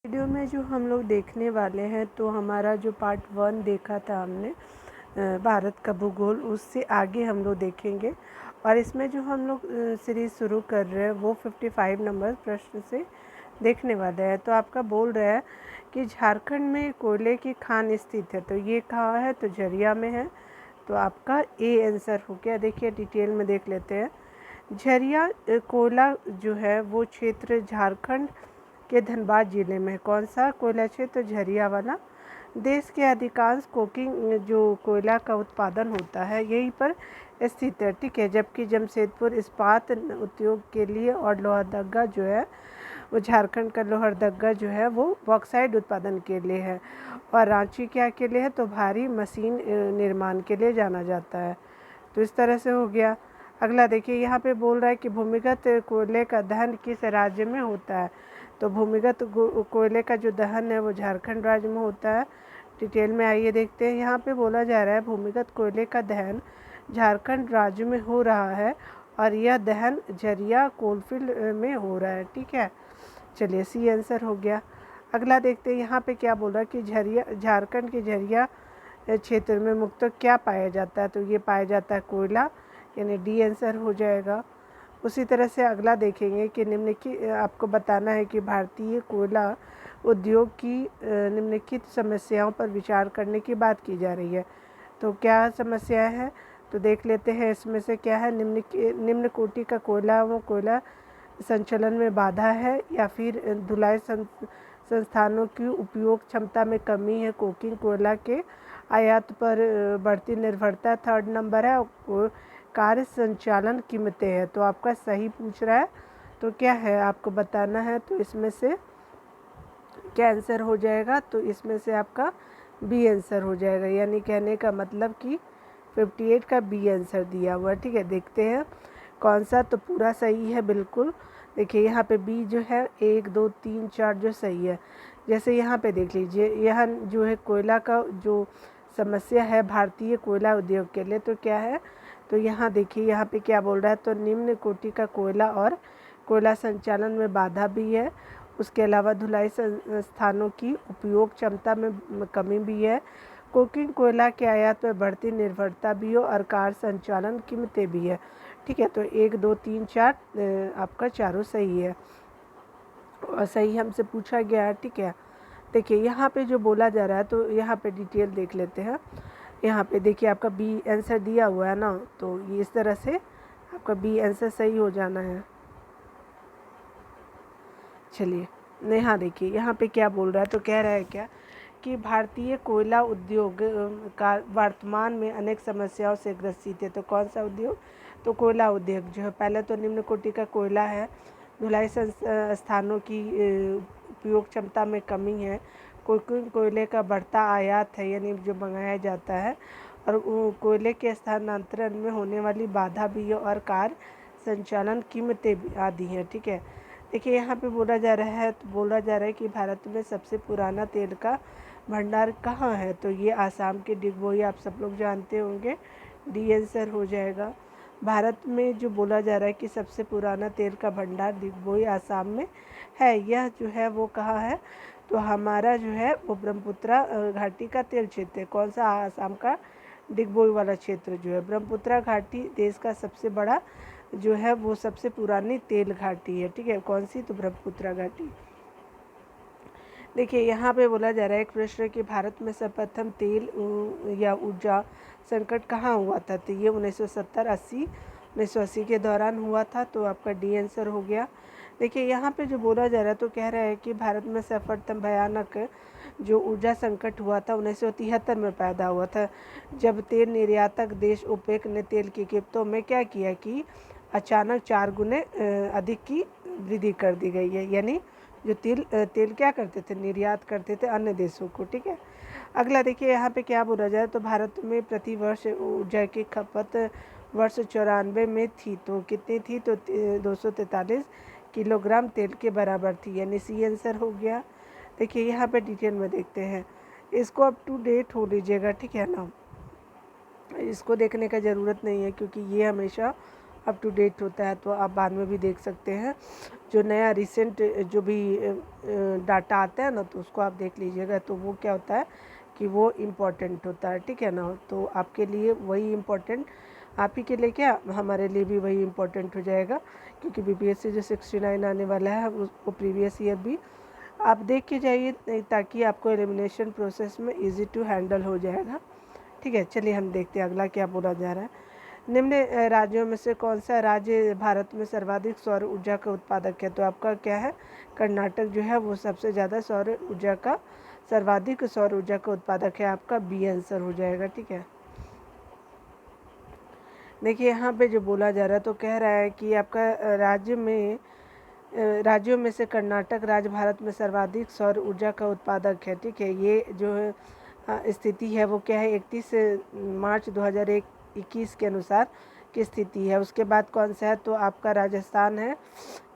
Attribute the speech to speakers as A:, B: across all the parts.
A: Video में जो हम लोग देखने वाले हैं तो हमारा जो पार्ट 1 देखा था हमने भारत का भूगोल, उससे आगे हम लोग देखेंगे। और इसमें जो हम लोग सीरीज़ शुरू कर रहे हैं वो 55 नंबर प्रश्न से देखने वाले हैं। तो आपका बोल रहा है कि झारखंड में कोयले की खान स्थित है, तो ये कहाँ है? तो झरिया में है। तो आपका ए आंसर हो गया। देखिए डिटेल में देख लेते हैं। झरिया कोयला जो है वो क्षेत्र झारखंड के धनबाद जिले में। कौन सा कोयला क्षेत्र? झरिया वाला। देश के अधिकांश कोकिंग जो कोयला का उत्पादन होता है यहीं पर स्थित है, ठीक है। जबकि जमशेदपुर इस्पात उद्योग के लिए और लोहरदगा जो है वो झारखंड का लोहरदगा जो है वो बॉक्साइड उत्पादन के लिए है। और रांची क्या के लिए है? तो भारी मशीन निर्माण के लिए जाना जाता है। तो इस तरह से हो गया। अगला देखिए, यहाँ पे बोल रहा है कि भूमिगत कोयले का दहन किस राज्य में होता है? तो भूमिगत कोयले का जो दहन है वो झारखंड राज्य में होता है। डिटेल में आइए देखते हैं। यहाँ पे बोला जा रहा है भूमिगत कोयले का दहन झारखंड राज्य में हो रहा है और यह दहन झरिया कोलफील्ड में हो रहा है, ठीक है। चलिए सी आंसर हो गया। अगला देखते हैं यहाँ पे क्या बोल रहा है कि झरिया झारखंड के झरिया क्षेत्र में मुख्यतः क्या पाया जाता है? तो ये पाया जाता है कोयला, यानी डी आंसर हो जाएगा। उसी तरह से अगला देखेंगे कि निम्नलिखित आपको बताना है कि भारतीय कोयला उद्योग की निम्नलिखित समस्याओं पर विचार करने की बात की जा रही है। तो क्या समस्याएं हैं? तो देख लेते हैं इसमें से क्या है। निम्न कोटि का कोयला वो कोयला संचलन में बाधा है, या फिर धुलाई संस्थानों की उपयोग क्षमता में कमी है, कोकिंग कोयला के आयात पर बढ़ती निर्भरता थर्ड नंबर है, और कार्य संचालन कीमतें हैं। तो आपका सही पूछ रहा है, तो क्या है आपको बताना है। तो इसमें से क्या आंसर हो जाएगा? तो इसमें से आपका बी आंसर हो जाएगा, यानी कहने का मतलब कि 58 का बी आंसर दिया हुआ है, ठीक है। देखते हैं कौन सा। तो पूरा सही है बिल्कुल। देखिए यहाँ पे बी जो है 1 2 3 4 जो सही है। जैसे यहाँ पे देख लीजिए, यह जो है कोयला का जो समस्या है भारतीय कोयला उद्योग के लिए, तो क्या है? तो यहाँ देखिए यहाँ पे क्या बोल रहा है, तो निम्न कोटि का कोयला और कोयला संचालन में बाधा भी है। उसके अलावा धुलाई संस्थानों की उपयोग क्षमता में कमी भी है, कोकिंग कोयला के आयात पर बढ़ती निर्भरता भी हो, और कार संचालन कीमतें भी है, ठीक है। तो 1 2 3 4 आपका चारों सही है और सही हमसे पूछा गया है, ठीक है। देखिए यहाँ पे जो बोला जा रहा है, तो यहाँ पे डिटेल देख लेते हैं। यहाँ पे देखिए आपका बी आंसर दिया हुआ है ना, तो ये इस तरह से आपका बी आंसर सही हो जाना है। चलिए यहाँ देखिए यहाँ पे क्या बोल रहा है, तो कह रहा है क्या कि भारतीय कोयला उद्योग का वर्तमान में अनेक समस्याओं से ग्रसित है। तो कौन सा उद्योग? तो कोयला उद्योग जो है, पहले तो निम्न कोटि का कोयला है, धुलाई स्थानों की उपयोग क्षमता में कमी है, कोकिंग कोयले का बढ़ता आयात है, यानी जो मंगाया जाता है, और कोयले के स्थानांतरण में होने वाली बाधा भी है, और कार संचालन कीमतें भी आदि हैं, ठीक है। देखिए यहाँ पे बोला जा रहा है, तो बोला जा रहा है कि भारत में सबसे पुराना तेल का भंडार कहाँ है? तो ये आसाम के डिगबोई, आप सब लोग जानते होंगे, डी आंसर हो जाएगा। भारत में जो बोला जा रहा है कि सबसे पुराना तेल का भंडार डिगबोई आसाम में है, यह जो है वो कहाँ है? तो हमारा जो है वो ब्रह्मपुत्रा घाटी का तेल क्षेत्र है। कौन सा? आसाम का डिगबोई वाला क्षेत्र जो है। ब्रह्मपुत्रा घाटी देश का सबसे बड़ा जो है वो सबसे पुरानी तेल घाटी है, ठीक है। कौन सी? तो ब्रह्मपुत्रा घाटी। देखिए यहाँ पे बोला जा रहा है एक प्रश्न कि भारत में सर्वप्रथम तेल या ऊर्जा संकट कहाँ हुआ था? तो ये 1970-80 के दौरान हुआ था। तो आपका डी आंसर हो गया। देखिए यहाँ पे जो बोला जा रहा है, तो कह रहा है कि भारत में सर्वप्रथम भयानक जो ऊर्जा संकट हुआ था 1973 में पैदा हुआ था, जब तेल निर्यातक देश ओपेक ने तेल की कीमतों में क्या किया कि अचानक 4 गुने अधिक की वृद्धि कर दी गई है। यानी जो तेल क्या करते थे? निर्यात करते थे अन्य देशों को, ठीक है। अगला देखिए यहाँ पे क्या बोला जाए, तो भारत में प्रति वर्ष ऊर्जा की खपत वर्ष 94 में थी, तो कितनी थी? तो 243 किलोग्राम तेल के बराबर थी, यानी सी आंसर हो गया। देखिए यहाँ पे डिटेल में देखते हैं, इसको अप टू डेट हो लीजिएगा, ठीक है ना। इसको देखने का ज़रूरत नहीं है, क्योंकि ये हमेशा अप टू डेट होता है, तो आप बाद में भी देख सकते हैं। जो नया रिसेंट जो भी डाटा आता है ना, तो उसको आप देख लीजिएगा, तो वो क्या होता है कि वो इम्पोर्टेंट होता है, ठीक है ना। तो आपके लिए वही इम्पोर्टेंट, आप ही के लिए क्या, हमारे लिए भी वही इम्पोर्टेंट हो जाएगा, क्योंकि बीपीएससी जो 69 आने वाला है वो प्रीवियस ईयर भी आप देख के जाइए, ताकि आपको एलिमिनेशन प्रोसेस में इजी टू हैंडल हो जाएगा, ठीक है। चलिए हम देखते हैं अगला क्या बोला जा रहा है। निम्न राज्यों में से कौन सा राज्य भारत में सर्वाधिक सौर ऊर्जा का उत्पादक है? तो आपका क्या है, कर्नाटक जो है वो सबसे ज़्यादा सर्वाधिक सौर ऊर्जा का उत्पादक है। आपका बी आंसर हो जाएगा, ठीक है। देखिए यहाँ पे जो बोला जा रहा है, तो कह रहा है कि आपका राज्यों में से कर्नाटक राज्य भारत में सर्वाधिक सौर ऊर्जा का उत्पादक है, ठीक है। ये जो स्थिति है वो क्या है, 31 मार्च 2021 के अनुसार की स्थिति है। उसके बाद कौन सा है, तो आपका राजस्थान है।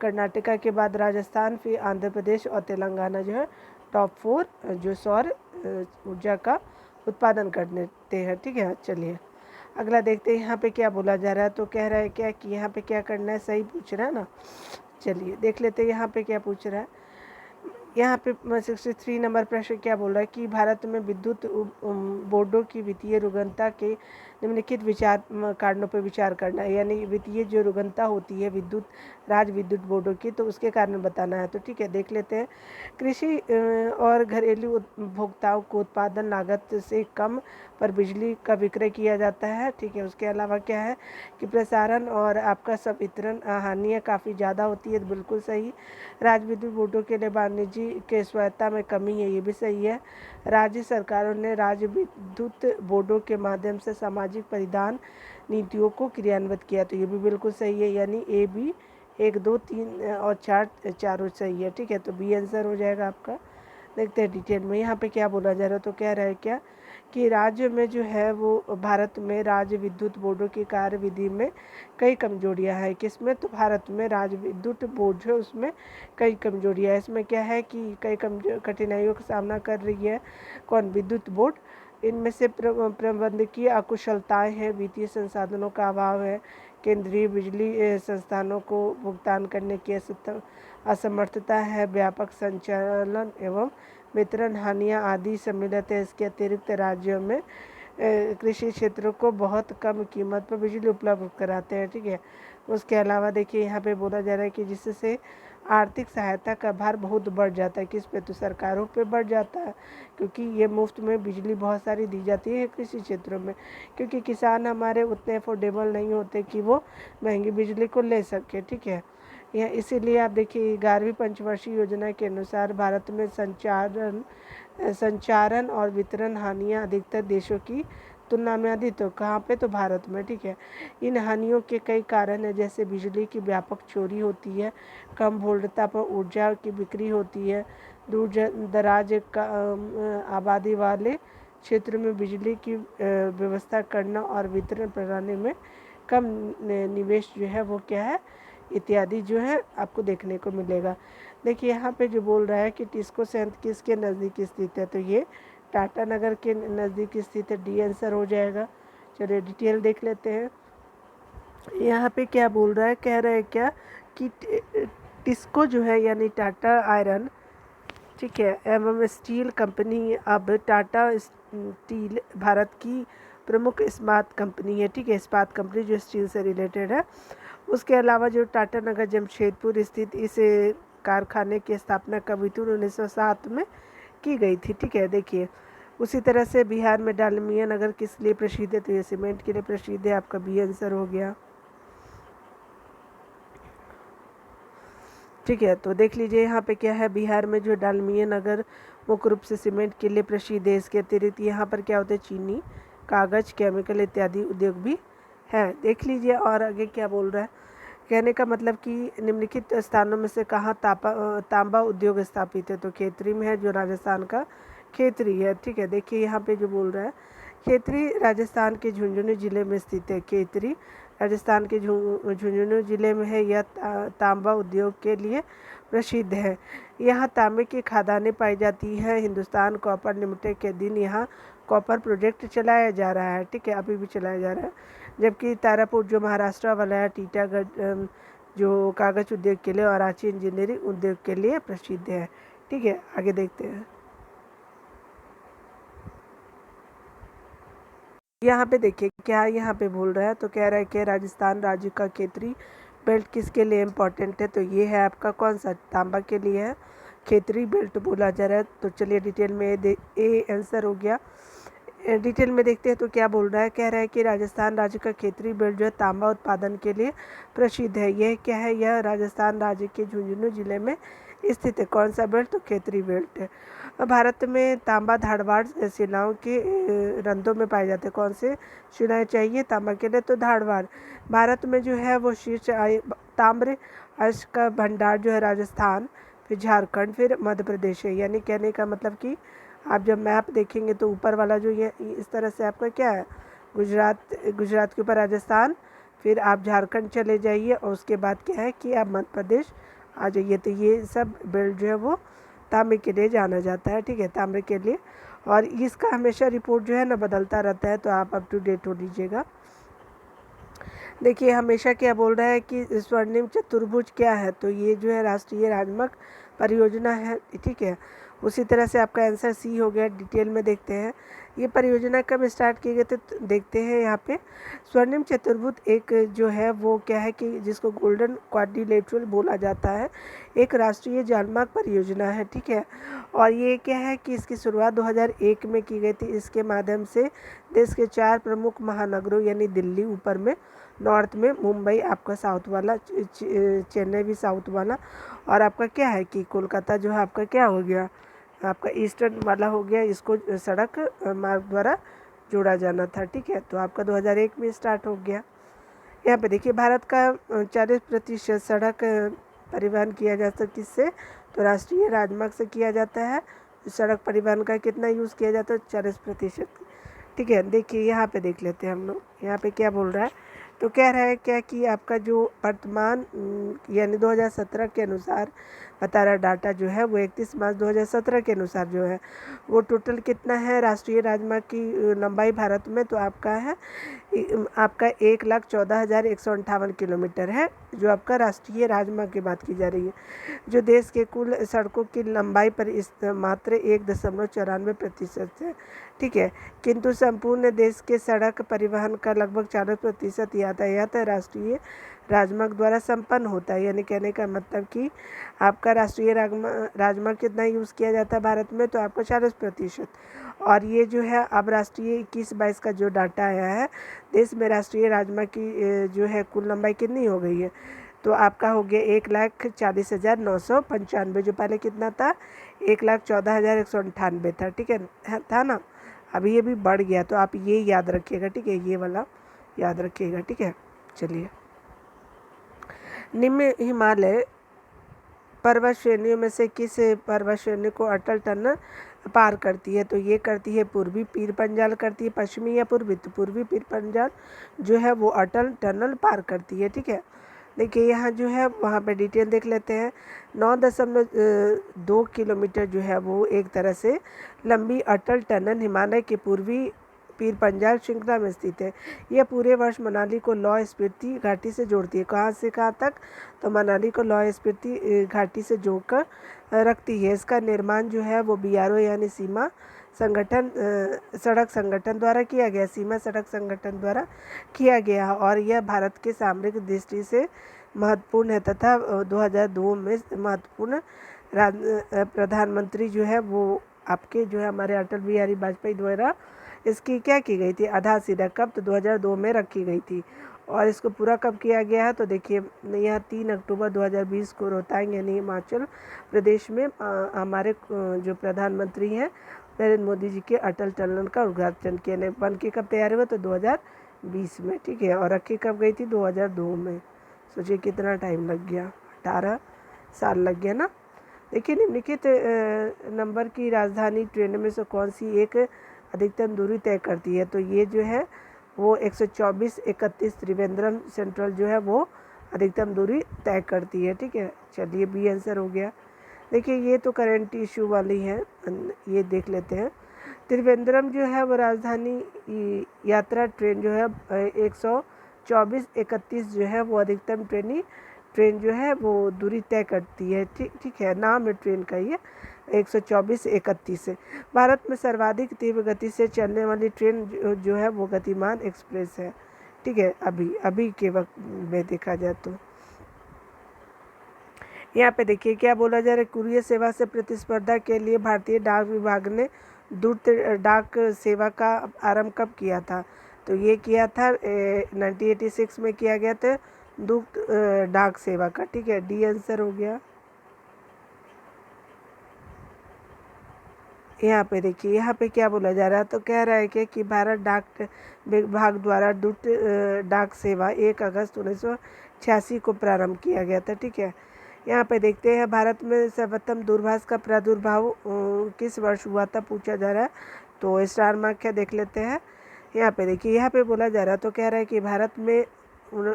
A: कर्नाटका के बाद राजस्थान, फिर आंध्र प्रदेश और तेलंगाना जो है टॉप 4 जो सौर ऊर्जा का उत्पादन करते हैं, ठीक है। चलिए अगला देखते हैं यहाँ पे क्या बोला जा रहा है। तो कह रहा है क्या कि यहाँ पे क्या करना है, सही पूछ रहा है ना। चलिए देख लेते हैं यहाँ पे क्या पूछ रहा है। यहाँ पे 63 नंबर प्रश्न क्या बोल रहा है कि भारत में विद्युत बोर्डों की वित्तीय रुग्णता के निम्नलिखित कारणों पर विचार करना है। यानी वित्तीय जो रुग्णता होती है राज्य विद्युत बोर्डों की, तो उसके कारण बताना है। तो ठीक है, देख लेते हैं। कृषि और घरेलू उपभोक्ताओं को उत्पादन लागत से कम पर बिजली का विक्रय किया जाता है, ठीक है। उसके अलावा क्या है कि प्रसारण और आपका संवितरण हानियाँ काफ़ी ज़्यादा होती है, तो बिल्कुल सही। राज्य विद्युत बोर्डों के लिए वाणिज्य के स्वायत्ता में कमी है, ये भी सही है। राज्य सरकारों ने राज्य विद्युत बोर्डों के माध्यम से सामाजिक परिधान नीतियों को क्रियान्वित किया, तो ये भी बिल्कुल सही है। यानी ए बी 1 2 3 और 4 चारों सही है, ठीक है। तो बी आंसर हो जाएगा आपका। देखते हैं डिटेल में यहाँ पे क्या बोला जा रहा है। तो कह रहा है क्या कि राज्य में जो है वो भारत में राज्य विद्युत बोर्डों की कार्यविधि में कई कमजोरियां हैं। किसमें, तो भारत में राज्य विद्युत बोर्ड जो है उसमें कई कमजोरियां हैं। इसमें क्या है कि कई कठिनाइयों का सामना कर रही है कौन, विद्युत बोर्ड। इनमें से प्रबंधकीय अकुशलताएं हैं, वित्तीय संसाधनों का अभाव है, केंद्रीय बिजली संस्थानों को भुगतान करने की असमर्थता है, व्यापक संचालन एवं वितरण हानियाँ आदि सम्मिलित है। इसके अतिरिक्त राज्यों में कृषि क्षेत्रों को बहुत कम कीमत पर बिजली उपलब्ध कराते हैं, ठीक है। उसके अलावा देखिए यहाँ पे बोला जा रहा है कि जिससे आर्थिक सहायता का भार बहुत बढ़ जाता है। किस पे, तो सरकारों पे बढ़ जाता है, क्योंकि ये मुफ्त में बिजली बहुत सारी दी जाती है कृषि क्षेत्रों में, क्योंकि किसान हमारे उतने अफोर्डेबल नहीं होते कि वो महंगी बिजली को ले सके, ठीक है। यह इसीलिए आप देखिए 11वीं पंचवर्षीय योजना के अनुसार भारत में संचारण और वितरण हानियाँ अधिकतर देशों की तुलना में अधिक, तो कहाँ पे, तो भारत में, ठीक है। इन हानियों के कई कारण हैं, जैसे बिजली की व्यापक चोरी होती है, कम वोल्टता पर ऊर्जा की बिक्री होती है, दूर दराज का आबादी वाले क्षेत्र में बिजली की व्यवस्था करना और वितरण प्रणाली में कम निवेश जो है वो क्या है, इत्यादि जो है आपको देखने को मिलेगा। देखिए यहाँ पे जो बोल रहा है कि टिस्को संयंत्र किसके नज़दीक स्थित है, तो ये टाटा नगर के नज़दीक स्थित है, डी आंसर हो जाएगा। चलिए डिटेल देख लेते हैं। यहाँ पे क्या बोल रहा है, कह रहा है क्या कि टिस्को जो है यानी टाटा आयरन, ठीक है, एवं स्टील कंपनी अब टाटा स्टील भारत की प्रमुख इस्पात कंपनी है, ठीक है। इस्पात कंपनी जो स्टील से रिलेटेड है। उसके अलावा जो टाटा नगर जमशेदपुर स्थित इस कारखाने की स्थापना कब हुई थी, 1907 में की गई थी, ठीक है। देखिए उसी तरह से बिहार में डालमिया नगर किस लिए प्रसिद्ध है, तो ये सीमेंट के लिए प्रसिद्ध है। आपका बी आंसर हो गया, ठीक है। तो देख लीजिए यहाँ पे क्या है, बिहार में जो डालमिया नगर मुख्य रूप से सीमेंट के लिए प्रसिद्ध है। इसके अतिरिक्त यहाँ पर क्या होता है, चीनी, कागज, केमिकल इत्यादि उद्योग भी है। देख लीजिए और आगे क्या बोल रहा है। कहने का मतलब कि निम्नलिखित स्थानों में से कहाँ तांबा उद्योग स्थापित है, तो खेतरी में है, जो राजस्थान का खेतरी है, ठीक है। देखिए यहाँ पे जो बोल रहा है, खेतरी राजस्थान के झुंझुनू जिले में स्थित है। खेतरी राजस्थान के झुंझुनू जिले में है। यह तांबा उद्योग के लिए प्रसिद्ध है। यहाँ तांबे की खदानें पाई जाती हैं। हिंदुस्तान कॉपर लिमिटेड के दिन यहाँ कॉपर प्रोजेक्ट चलाया जा रहा है, ठीक है, अभी भी चलाया जा रहा है। जबकि तारापुर जो महाराष्ट्र वाला है, टीटागढ़ जो कागज उद्योग के लिए और रांची इंजीनियरिंग उद्योग के लिए प्रसिद्ध है। ठीक है, आगे देखते हैं। यहाँ पे देखिए क्या यहाँ पे बोल रहा है, तो कह रहा है कि राजस्थान राज्य का खेतरी बेल्ट किसके लिए इम्पोर्टेंट है, तो ये है आपका कौन सा, तांबा के लिए है, खेतरी बेल्ट बोला जा रहा है। तो चलिए डिटेल में ए आंसर हो गया। डिटेल में देखते हैं तो क्या बोल रहा है, कह रहा है कि राजस्थान राज्य का खेतरी बेल्ट जो है तांबा उत्पादन के लिए प्रसिद्ध है। यह क्या है, यह राजस्थान राज्य के झुंझुनू जिले में स्थित है। कौन सा बेल्ट, तो खेतरी बेल्ट है। भारत में तांबा धारवाड़ शिलाओं के रंध्रों में पाए जाते हैं। कौन से शिलाएं चाहिए तांबा के लिए, तो धारवाड़। भारत में जो है वो शीर्ष ताम्र अयस्क का भंडार जो है राजस्थान, फिर झारखंड, फिर मध्य प्रदेश है। यानी कहने का मतलब कि आप जब मैप देखेंगे तो ऊपर वाला जो ये इस तरह से आपका क्या है, गुजरात के ऊपर राजस्थान, फिर आप झारखंड चले जाइए और उसके बाद क्या है कि आप मध्य प्रदेश आ जाइए। तो ये सब बेल्ट जो है वो तांबे के लिए जाना जाता है। ठीक है, तांबे के लिए। और इसका हमेशा रिपोर्ट जो है ना बदलता रहता है, तो आप अप टू डेट हो लीजिएगा। देखिए हमेशा क्या बोल रहा है कि स्वर्णिम चतुर्भुज क्या है, तो ये जो है राष्ट्रीय राजमार्ग परियोजना है। ठीक है, उसी तरह से आपका आंसर सी हो गया। डिटेल में देखते हैं ये परियोजना कब स्टार्ट की गई, तो देखते हैं यहाँ पे स्वर्णिम चतुर्भुज एक जो है वो क्या है कि जिसको गोल्डन क्वाड्रिलेटरल बोला जाता है, एक राष्ट्रीय जलमार्ग परियोजना है। ठीक है, और ये क्या है कि इसकी शुरुआत 2001 में की गई थी। इसके माध्यम से देश के 4 प्रमुख महानगरों यानी दिल्ली ऊपर में, नॉर्थ में मुंबई आपका साउथ वाला, चेन्नई भी साउथ वाला, और आपका क्या है कि कोलकाता जो है आपका क्या हो गया, आपका ईस्टर्न वाला हो गया। इसको सड़क मार्ग द्वारा जोड़ा जाना था। ठीक है, तो आपका 2001 में स्टार्ट हो गया। यहाँ पे देखिए भारत का 40% सड़क परिवहन किया जाता है किससे, तो राष्ट्रीय राजमार्ग से किया जाता है। सड़क परिवहन का कितना यूज़ किया जाता है, 40%। ठीक है, देखिए यहाँ पे देख लेते हैं हम लोग, यहाँ पे क्या बोल रहा है, तो कह रहा है क्या कि आपका जो वर्तमान यानी 2017 के अनुसार बता रहा डाटा जो है वो 31 मार्च 2017 के अनुसार जो है वो टोटल कितना है राष्ट्रीय राजमार्ग की लंबाई भारत में, तो आपका है आपका 1,14,158 किलोमीटर है, जो आपका राष्ट्रीय राजमार्ग की बात की जा रही है, जो देश के कुल सड़कों की लंबाई पर इस मात्र 1.94% है। ठीक है, किंतु संपूर्ण देश के सड़क परिवहन का लगभग 40% यातायात राष्ट्रीय राजमार्ग द्वारा संपन्न होता है। यानी कहने का मतलब कि आपका राष्ट्रीय राजमार्ग कितना यूज़ किया जाता है भारत में, तो आपका 40%। और ये जो है अब राष्ट्रीय 21-22 का जो डाटा आया है, देश में राष्ट्रीय राजमार्ग की जो है कुल लंबाई कितनी हो गई है, तो आपका हो गया 1,40,995, जो पहले कितना था 1,14,198 था। ठीक है, था ना, अभी ये भी बढ़ गया, तो आप ये याद रखिएगा। ठीक है, ये वाला याद रखिएगा। ठीक है, चलिए निम्न हिमालय पर्वत श्रेणियों में से किस पर्वत श्रेणी को अटल टनल पार करती है, तो ये करती है पूर्वी पीर पंजाल करती है, पश्चिमी या पूर्वी, तो पूर्वी पीर पंजाल जो है वो अटल टनल पार करती है। ठीक है, देखिए यहाँ जो है वहाँ पे डिटेल देख लेते हैं। 9.2 किलोमीटर जो है वो एक तरह से लंबी अटल टनल हिमालय के पूर्वी पीर पंजाल श्रृंखला में स्थित है। यह पूरे वर्ष मनाली को लौ स्पीति घाटी से जोड़ती है। कहाँ से कहाँ तक, तो मनाली को लौ स्पीति घाटी से जोड़कर रखती है। इसका निर्माण जो है वो BRO यानी सीमा संगठन सड़क संगठन द्वारा किया गया, सीमा सड़क संगठन द्वारा किया गया, और यह भारत के सामरिक दृष्टि से महत्वपूर्ण है तथा 2002 में महत्वपूर्ण प्रधानमंत्री जो है वो आपके जो है हमारे अटल बिहारी वाजपेयी द्वारा इसकी क्या की गई थी, आधारशिला कब, तो 2002 में रखी गई थी। और इसको पूरा कब किया गया है, तो देखिए यहाँ 3 अक्टूबर 2020 को रोहतांग यानी हिमाचल प्रदेश में हमारे जो प्रधानमंत्री हैं नरेंद्र मोदी जी के अटल टनल का उद्घाटन किया। बन के कब तैयार हुआ, तो 2020 में। ठीक है, और रखी कब गई थी, 2002 में। सोचिए कितना टाइम लग गया, 18 साल लग गया ना। देखिए निम्नलिखित नंबर की राजधानी ट्रेन में से कौन सी एक अधिकतम दूरी तय करती है, तो ये जो है वो 124-31 त्रिवेंद्रम सेंट्रल जो है वो अधिकतम दूरी तय करती है। ठीक है, चलिए बी आंसर हो गया। देखिए ये तो करंट इशू वाली है, ये देख लेते हैं। त्रिवेंद्रम जो है वो राजधानी यात्रा ट्रेन जो है 24-31 जो है वो अधिकतम ट्रेन जो है वो दूरी तय करती है। ठीक है, नाम है ट्रेन का ये 124-31 है। भारत में सर्वाधिक तीव्र गति से चलने वाली ट्रेन जो है वो गतिमान एक्सप्रेस है। ठीक है, अभी के वक्त में देखा जाए तो यहाँ पे देखिए क्या बोला जा रहा है। कुरियर सेवा से प्रतिस्पर्धा के लिए भारतीय डाक विभाग ने दूरस्थ डाक सेवा का आरंभ कब किया था? तो ये किया था 1986 में किया गया था दूरस्थ डाक सेवा का। ठीक है, डी आंसर हो गया। यहाँ पे देखिए, यहाँ पे क्या बोला जा रहा है, तो कह रहा है कि भारत डाक विभाग द्वारा दूरस्थ डाक सेवा 1 अगस्त 1986 को प्रारंभ किया गया था। ठीक है, यहाँ पे देखते हैं भारत में सर्वप्रथम दूरभाष का प्रादुर्भाव किस वर्ष हुआ था, पूछा जा रहा है। तो स्टार मार्क क्या देख लेते हैं। यहाँ पे देखिए, यहाँ पे बोला जा रहा है, तो कह रहा है कि भारत में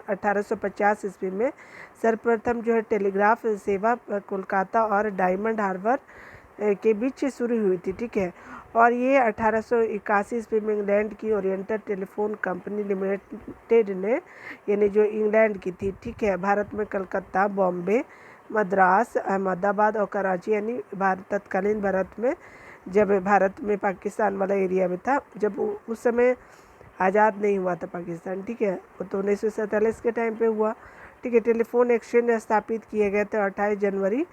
A: 1850 ईस्वी में सर्वप्रथम जो है टेलीग्राफ सेवा कोलकाता और डायमंड हार्बर के बीच शुरू हुई थी। ठीक है, और ये 1881 ईस्वी में इंग्लैंड की ओरिएंटल टेलीफोन कंपनी लिमिटेड ने, यानी जो इंग्लैंड की थी, ठीक है, भारत में कलकत्ता, बॉम्बे, मद्रास, अहमदाबाद और कराची, यानी तत्कालीन भारत में, जब भारत में पाकिस्तान वाला एरिया में था, जब उस समय आज़ाद नहीं हुआ था पाकिस्तान। ठीक है, वो तो 1947 के टाइम पे हुआ। ठीक है, टेलीफोन एक्सचेंज स्थापित किए गए थे 28 जनवरी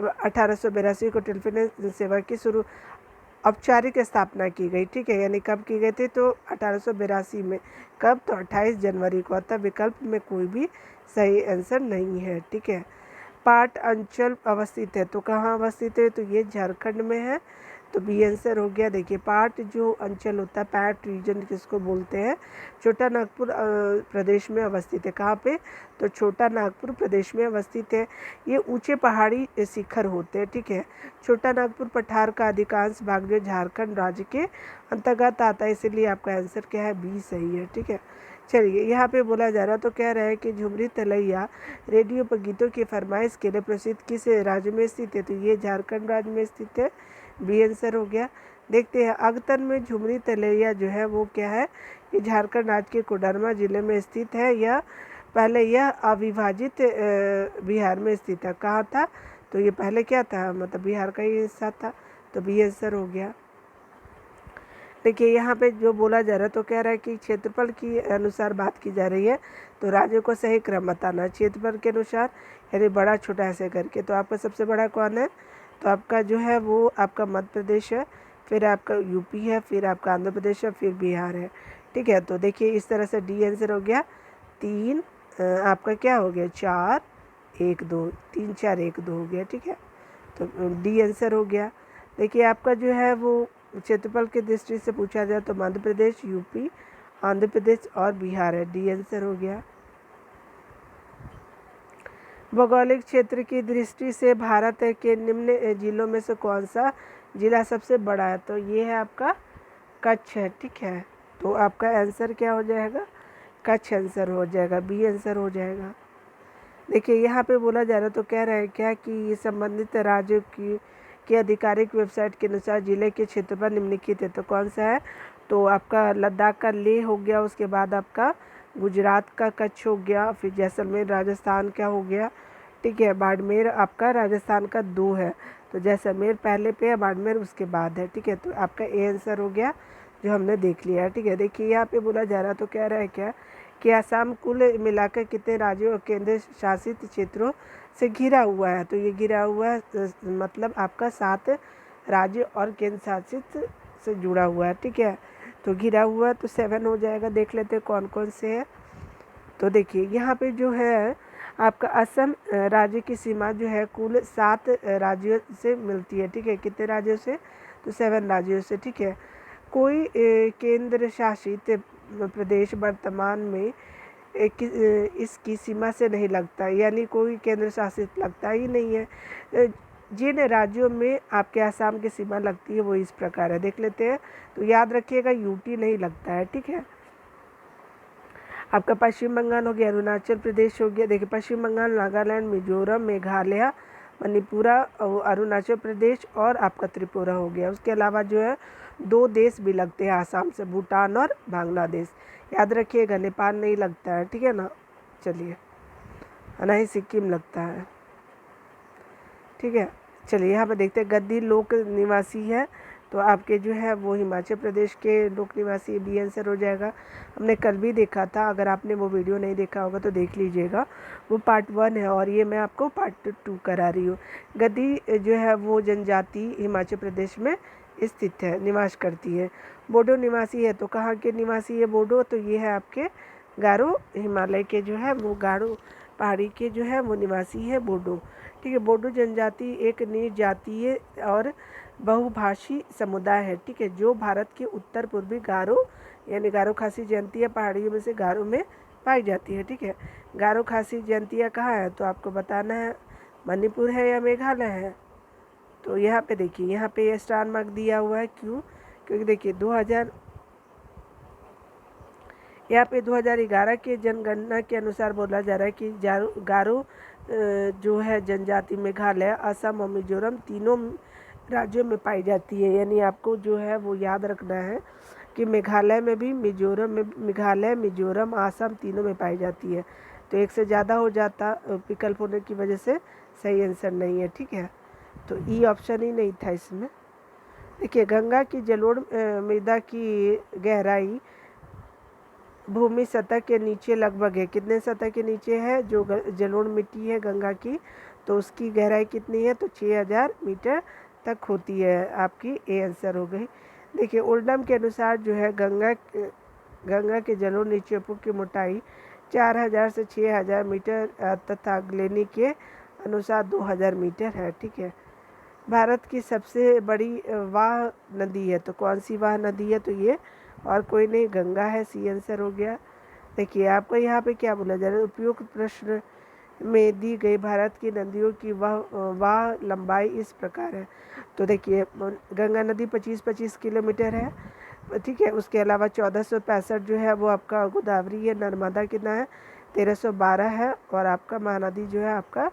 A: 1882 को टेलीफोन सेवा की औपचारिक स्थापना की गई। ठीक है, यानी कब की गई थी, तो 1882 में। कब, तो 28 जनवरी को। अतः विकल्प में कोई भी सही आंसर नहीं है। ठीक है, पाट अंचल अवस्थित है, तो कहाँ अवस्थित है, तो ये झारखंड में है, तो बी आंसर हो गया। देखिए, पाट जो अंचल होता है, पैट रीजन किसको बोलते हैं, छोटा नागपुर प्रदेश में अवस्थित है। कहाँ पे, तो छोटा नागपुर प्रदेश में अवस्थित है। ये ऊंचे पहाड़ी शिखर होते हैं। ठीक है, छोटा नागपुर पठार का अधिकांश भाग जो झारखंड राज्य के अंतर्गत आता है, इसलिए आपका आंसर क्या है, बी सही है। ठीक है, चलिए, यहाँ पे बोला जा रहा, तो कह रहा है कि झुमरी तलैया रेडियो पर गीतों की फरमाइश के लिए प्रसिद्ध किस राज्य में स्थित है, तो ये झारखंड राज्य में स्थित है, बी आंसर हो गया। देखते हैं, अगतन में झुमरी तलैया जो है वो क्या है, ये झारखंड राज्य के कोडरमा जिले में स्थित है। यह पहले यह अविभाजित बिहार में स्थित है। कहाँ था, तो ये पहले क्या था, मतलब बिहार का ही हिस्सा था, तो बी आंसर हो गया। देखिए, यहाँ पे जो बोला जा रहा है, तो कह रहा है कि क्षेत्रफल की अनुसार बात की जा रही है, तो राज्यों को सही क्रम बताना क्षेत्रफल के अनुसार, यानी बड़ा छोटा ऐसे करके। तो आपका सबसे बड़ा कौन है, तो आपका जो है वो आपका मध्य प्रदेश है, फिर आपका यूपी है, फिर आपका आंध्र प्रदेश है, फिर बिहार है। ठीक है, तो देखिए इस तरह से डी आंसर हो गया। 3 आपका क्या हो गया, 4 1 2, 3 4 1 2 हो गया। ठीक है, तो डी आंसर हो गया। देखिए, आपका जो है वो क्षेत्रफल की दृष्टि से पूछा जाए तो मध्य प्रदेश, यूपी, आंध्र प्रदेश और बिहार है, डी आंसर हो गया। भौगोलिक क्षेत्र की दृष्टि से भारत के निम्न जिलों में से कौन सा जिला सबसे बड़ा है, तो ये है आपका कच्छ है। ठीक है, तो आपका आंसर क्या हो जाएगा, कच्छ आंसर हो जाएगा, बी आंसर हो जाएगा। देखिए, यहाँ पे बोला जा रहा है, तो कह रहा है क्या कि ये संबंधित राज्यों की आधिकारिक वेबसाइट के अनुसार जिले के क्षेत्रफल निम्नलिखित है, तो कौन सा है, तो आपका लद्दाख का लेह हो गया, उसके बाद आपका गुजरात का कच्छ हो गया, फिर जैसलमेर राजस्थान का हो गया। ठीक है, बाड़मेर आपका राजस्थान का 2 है, तो जैसलमेर पहले पे है, बाड़मेर उसके बाद है। ठीक है, तो आपका ए आंसर हो गया, जो हमने देख लिया है। ठीक है, देखिए यहाँ पे बोला जा रहा है, तो कह रहा है क्या कि असम कुल मिलाकर कितने राज्यों और केंद्र शासित क्षेत्रों से घिरा हुआ है, तो ये घिरा हुआ है मतलब आपका 7 राज्य और केंद्र शासित से जुड़ा हुआ है। ठीक है, तो घिरा हुआ है, तो 7 हो जाएगा। देख लेते हैं कौन कौन से हैं। तो देखिए, यहाँ पे जो है आपका असम राज्य की सीमा जो है कुल 7 राज्यों से मिलती है। ठीक है, कितने राज्यों से, तो 7 राज्यों से। ठीक है, कोई केंद्र शासित प्रदेश वर्तमान में इसकी सीमा से नहीं लगता, यानी कोई केंद्र शासित लगता ही नहीं है। जिन राज्यों में आपके आसाम की सीमा लगती है वो इस प्रकार है, देख लेते हैं। तो याद रखिएगा, यूटी नहीं लगता है। ठीक है, आपका पश्चिम बंगाल हो गया, अरुणाचल प्रदेश हो गया। देखिए, पश्चिम बंगाल, नागालैंड, मिजोरम, मेघालय, मणिपुरा, अरुणाचल प्रदेश और आपका त्रिपुरा हो गया। उसके अलावा जो है 2 देश भी लगते हैं आसाम से, भूटान और बांग्लादेश। याद रखिएगा, नेपाल नहीं लगता है, ठीक है ना। चलिए, ना ही सिक्किम लगता है, ठीक है। चलिए यहाँ पे देखते हैं, गद्दी लोक निवासी है तो आपके जो है वो हिमाचल प्रदेश के लोक निवासी, बी आंसर हो जाएगा। हमने कल भी देखा था, अगर आपने वो वीडियो नहीं देखा होगा तो देख लीजिएगा, वो पार्ट 1 है और ये मैं आपको पार्ट 2 करा रही हूँ। गद्दी जो है वो जनजाति हिमाचल प्रदेश में स्थित है, निवास करती है। बोडो निवासी है तो कहाँ के निवासी है बोडो, तो ये है आपके गारो, हिमालय के जो है वो गारो पहाड़ी के जो है वो निवासी है बोडो, ठीक है। बोडो जनजाति एक निर्जातीय और बहुभाषी समुदाय है, ठीक है, जो भारत के उत्तर पूर्वी गारो यानी गारो खासी जयंतिया पहाड़ियों में से गारो में पाई जाती है, ठीक है। गारो खासी जयंतिया कहाँ है, तो आपको बताना है मणिपुर है या मेघालय है। तो यहाँ पे देखिए, यहाँ पे ये स्टार मार्क दिया हुआ है, क्यों, क्योंकि देखिए 2000 यहाँ पे 2011 के जनगणना के अनुसार बोला जा रहा है कि गारो जो है जनजाति मेघालय, असम और मिजोरम तीनों राज्यों में पाई जाती है। यानी आपको जो है वो याद रखना है कि मेघालय में भी, मिजोरम में, मेघालय, मिजोरम, असम तीनों में पाई जाती है। तो एक से ज़्यादा हो जाता विकल्प होने की वजह से सही आंसर नहीं है, ठीक है। तो ई ऑप्शन ही नहीं था इसमें। देखिए, गंगा की जलोढ़ मृदा की गहराई भूमि सतह के नीचे लगभग है, कितने सतह के नीचे है जो जलोढ़ मिट्टी है गंगा की, तो उसकी गहराई कितनी है, तो 6000 मीटर तक होती है। आपकी ए आंसर हो गई। देखिए, ओल्डम के अनुसार जो है गंगा के जलोढ़ निक्षेपों की मोटाई 4000 से 6000 मीटर तथा ग्लेनी के अनुसार 2000 मीटर है, ठीक है। भारत की सबसे बड़ी वाह नदी है, तो कौन सी वाह नदी है, तो ये और कोई नहीं, गंगा है, सी आंसर हो गया। देखिए, आपको यहाँ पे क्या बोला जा रहा है, उपयुक्त प्रश्न में दी गई भारत की नदियों की वाह लंबाई इस प्रकार है। तो देखिए, गंगा नदी 25-25 किलोमीटर है, ठीक है। उसके अलावा 1465 जो है वो आपका गोदावरी है। नर्मदा कितना है, 1312 है। और आपका महानदी जो है आपका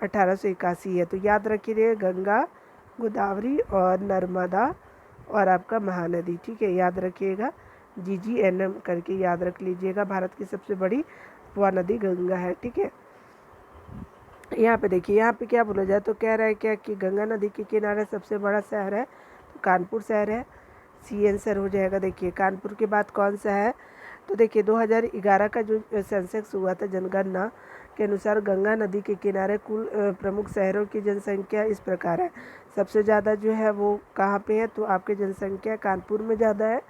A: 1881 है। तो याद रखिए, गंगा, गोदावरी और नर्मदा और आपका महानदी, ठीक है, याद रखिएगा, GGNM करके याद रख लीजिएगा। भारत की सबसे बड़ी वह नदी गंगा है, ठीक है। यहाँ पे देखिए, यहाँ पे क्या बोला जाए, तो कह रहा है क्या कि गंगा नदी के किनारे सबसे बड़ा शहर है, तो कानपुर शहर है, सी आंसर हो जाएगा। देखिए, कानपुर के बाद कौन सा है, तो देखिए 2011 का जो सेंसेक्स हुआ था जनगणना के अनुसार गंगा नदी के किनारे कुल प्रमुख शहरों की जनसंख्या इस प्रकार है। सबसे ज़्यादा जो है वो कहाँ पे है, तो आपकी जनसंख्या कानपुर में ज़्यादा है।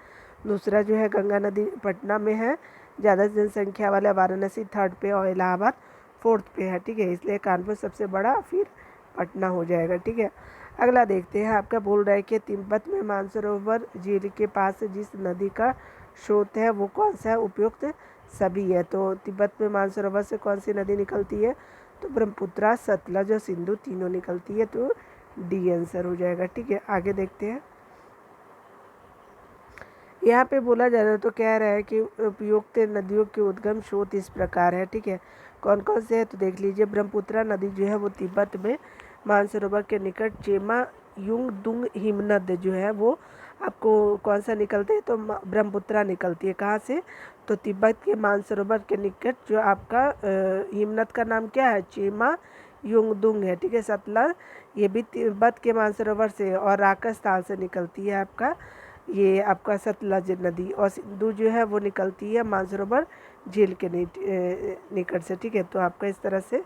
A: दूसरा जो है गंगा नदी पटना में है, ज़्यादा जनसंख्या वाला वाराणसी 3rd पे और इलाहाबाद 4th पे है, ठीक है। इसलिए कानपुर सबसे बड़ा, फिर पटना हो जाएगा, ठीक है। अगला देखते हैं, आपका बोल रहा है कि तिब्बत में मानसरोवर झील के पास जिस नदी का स्रोत है वो कौन सा है, उपयुक्त सभी है। तो तिब्बत में मानसरोवर से कौन सी नदी निकलती है, तो ब्रह्मपुत्रा, सतलज और सिंधु तीनों निकलती है, तो डी आंसर हो जाएगा, ठीक है। आगे देखते हैं, यहाँ पे बोला जा रहा है, तो कह रहा है कि उपयुक्त नदियों के उद्गम स्रोत इस प्रकार है, ठीक है। कौन कौन से है, तो देख लीजिए, ब्रह्मपुत्रा नदी जो है वो तिब्बत में मानसरोवर के निकट चेमा युंगदुंग हिमनद जो है वो आपको कौन सा निकलते हैं, तो ब्रह्मपुत्रा निकलती है। कहाँ से, तो तिब्बत के मानसरोवर के निकट जो आपका हिमनद का नाम क्या है, चेमा युंगदुंग है, ठीक है। सतलज ये भी तिब्बत के मानसरोवर से और राजस्थान से निकलती है आपका, ये आपका सतलज नदी। और सिंधु जो है वो निकलती है मानसरोवर झील के निकट से, ठीक है। तो आपका इस तरह से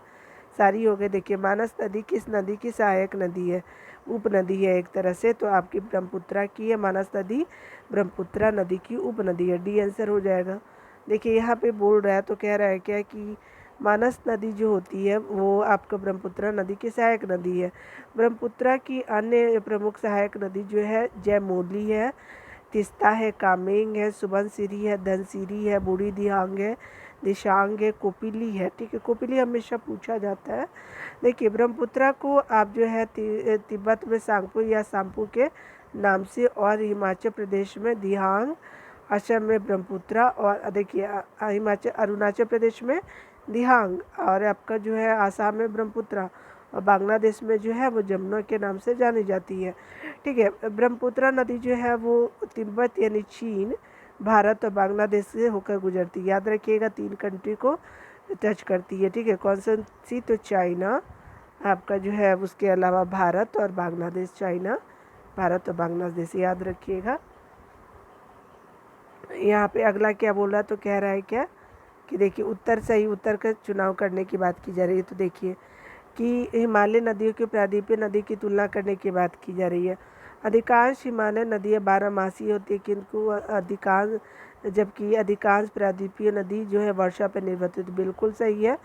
A: सारी हो गई। देखिए, मानस नदी किस नदी की सहायक नदी है, उपनदी है एक तरह से, तो आपकी ब्रह्मपुत्रा की है। मानस नदी ब्रह्मपुत्रा नदी की उपनदी है, डी आंसर हो जाएगा। देखिए, यहाँ पे बोल रहा है, तो कह रहा है क्या कि मानस नदी जो होती है वो आपका ब्रह्मपुत्रा नदी की सहायक नदी है। ब्रह्मपुत्रा की अन्य प्रमुख सहायक नदी जो है जयमोली है, तिस्ता है, कामेंग है, सुबनसिरी है, धनसिरी है, बूढ़ी दिहांग है, दिशांग है, कोपिली है, ठीक है। कोपिली हमेशा पूछा जाता है। देखिए, ब्रह्मपुत्रा को आप जो है तिब्बत में सांगपो या सांपू के नाम से, और हिमाचल प्रदेश में दिहांग, असम में ब्रह्मपुत्रा, और देखिए अरुणाचल प्रदेश में दिहांग, और आपका जो है आसाम में ब्रह्मपुत्रा, और बांग्लादेश में जो है वो जमुना के नाम से जानी जाती है। ठीक है, ब्रह्मपुत्र नदी जो है वो तिब्बत यानी चीन, भारत और बांग्लादेश से होकर गुजरती है। याद रखिएगा 3 कंट्री को टच करती है। ठीक है, कौन सी? तो चाइना आपका जो है, उसके अलावा भारत और बांग्लादेश। चाइना, भारत और बांग्लादेश, याद रखिएगा। यहाँ पे अगला क्या बोल रहा है, तो कह रहा है क्या कि देखिए उत्तर सही उत्तर का चुनाव करने की बात की जा रही है। तो देखिए कि हिमालय नदियों की प्रायद्वीपीय नदी की तुलना करने की बात की जा रही है। अधिकांश हिमालय नदियाँ 12 मासी होती है, किंतु जबकि अधिकांश प्रायद्वीपीय नदी जो है वर्षा पर निर्भर होती है। बिल्कुल सही है,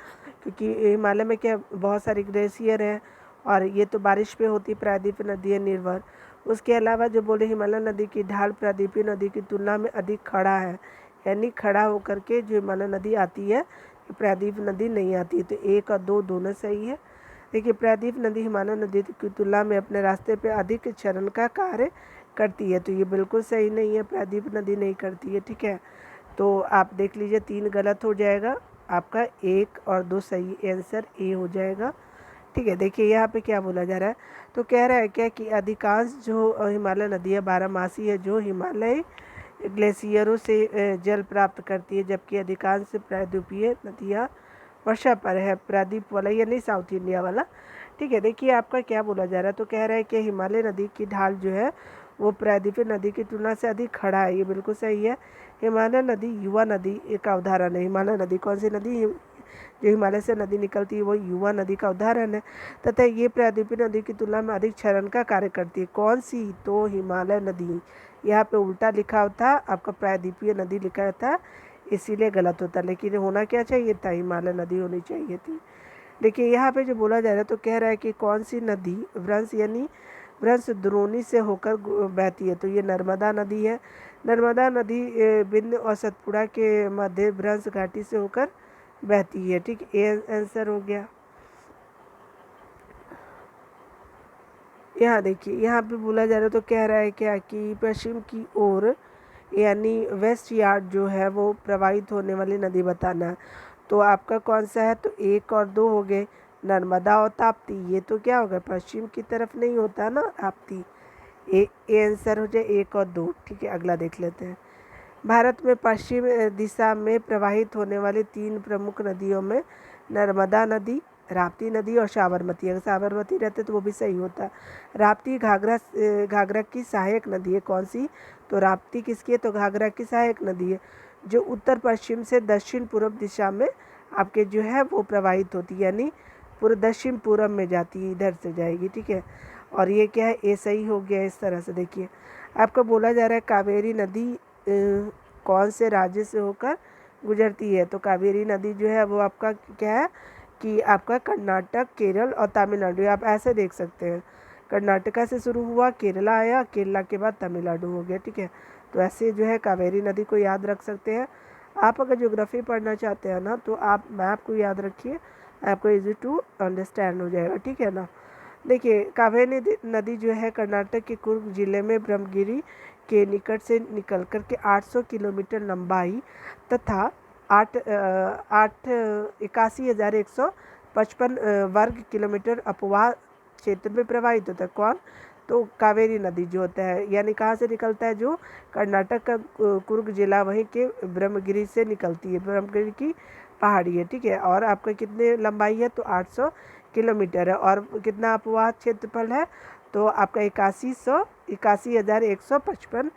A: क्योंकि हिमालय में क्या बहुत सारे ग्लेशियर हैं और ये तो बारिश पे होती प्रायद्वीपीय नदियाँ निर्भर। उसके अलावा जो बोले हिमालय नदी की ढाल प्रायद्वीपीय नदी की तुलना में अधिक खड़ा है, यानी खड़ा होकर के जो हिमालय नदी आती है, प्रायद्वीप नदी नहीं आती। तो 1 और 2 दोनों सही है। देखिए प्रायद्वीप नदी हिमालय नदी की तुलना में अपने रास्ते पे अधिक चरण का कार्य करती है, तो ये बिल्कुल सही नहीं है, प्रायद्वीप नदी नहीं करती है। ठीक है, तो आप देख लीजिए 3 गलत हो जाएगा, आपका 1 और 2 सही, आंसर ए हो जाएगा। ठीक है, देखिए यहाँ पे क्या बोला जा रहा है, तो कह रहा है क्या कि अधिकांश जो हिमालय नदियाँ 12 मासी है, जो हिमालय ग्लेशियरों से जल प्राप्त करती है, जबकि अधिकांश प्रायद्वीपीय नदियाँ वर्षा पर है। प्रायद्वीप वाला, ये नहीं साउथ इंडिया वाला। ठीक है, देखिए आपका क्या बोला जा रहा है, तो कह रहा है कि हिमालय नदी की ढाल जो है वो प्रायद्वीपीय नदी की तुलना से अधिक खड़ा है, ये बिल्कुल सही है। हिमालय नदी युवा नदी एक उदाहरण है। हिमालय नदी कौन सी नदी? जो हिमालय से नदी निकलती है वो युवा नदी का उदाहरण है, तथा ये प्रायद्वीपीय नदी की तुलना में अधिक क्षरण का कार्य करती है। कौन सी? तो हिमालय नदी। यहाँ पे उल्टा लिखा था, आपका प्रायद्वीपीय नदी लिखा था, इसीलिए गलत होता, लेकिन होना क्या चाहिए था? हिमालय नदी होनी चाहिए थी। देखिए यहाँ पे जो बोला जा रहा है, तो कह रहा है कि कौन सी नदी भ्रंश यानी भ्रंश द्रोणी से होकर बहती है, तो ये नर्मदा नदी है। नर्मदा नदी बिंद और सतपुड़ा के मध्य भ्रंश घाटी से होकर बहती है। ठीक, ए आंसर हो गया। यहाँ देखिए यहाँ पे बोला जा रहा है, तो कह रहा है क्या कि पश्चिम की ओर यानी वेस्ट यार्ड जो है वो प्रवाहित होने वाली नदी बताना है। तो आपका कौन सा है? तो 1 और 2 हो गए, नर्मदा और ताप्ती। ये तो क्या होगा, पश्चिम की तरफ नहीं होता ना ताप्ती। ए आंसर हो जाए 1 और 2। ठीक है, अगला देख लेते हैं। भारत में पश्चिम दिशा में प्रवाहित होने वाली 3 प्रमुख नदियों में नर्मदा नदी, राप्ती नदी और साबरमती। अगर साबरमती रहते तो वो भी सही होता। राप्ती घाघरा की सहायक नदी है। कौन सी? तो राप्ती किसकी है? तो घाघरा की सहायक नदी है, जो उत्तर पश्चिम से दक्षिण पूर्व दिशा में आपके जो है वो प्रवाहित होती है, यानी पूर्व दक्षिण पूर्व में जाती है, इधर से जाएगी। ठीक है, और ये क्या है? ए सही हो गया। इस तरह से देखिए आपका बोला जा रहा है कावेरी नदी कौन से राज्य से होकर गुजरती है, तो कावेरी नदी जो है वो आपका क्या है कि आपका कर्नाटक, केरल और तमिलनाडु, आप ऐसे देख सकते हैं। कर्नाटका से शुरू हुआ, केरला आया, केरला के बाद तमिलनाडु हो गया। ठीक है, तो ऐसे जो है कावेरी नदी को याद रख सकते हैं। आप अगर ज्योग्राफी पढ़ना चाहते हैं ना, तो आप मैप को याद रखिए, आपको इजी टू अंडरस्टैंड हो जाएगा। ठीक है ना। देखिए कावेरी नदी जो है कर्नाटक के कुर्ग जिले में ब्रह्मगिरी के निकट से निकल कर के 800 किलोमीटर लंबाई तथा 81,155 वर्ग किलोमीटर अपवाह क्षेत्र में प्रवाहित होता है। कौन? तो कावेरी नदी जो होता है, यानी कहाँ से निकलता है? जो कर्नाटक का कुर्ग जिला, वहीं के ब्रह्मगिरी से निकलती है, ब्रह्मगिरी की पहाड़ी है। ठीक है, और आपका कितने लंबाई है? तो 800 किलोमीटर है, और कितना अपवाह क्षेत्रफल है? तो आपका 81,155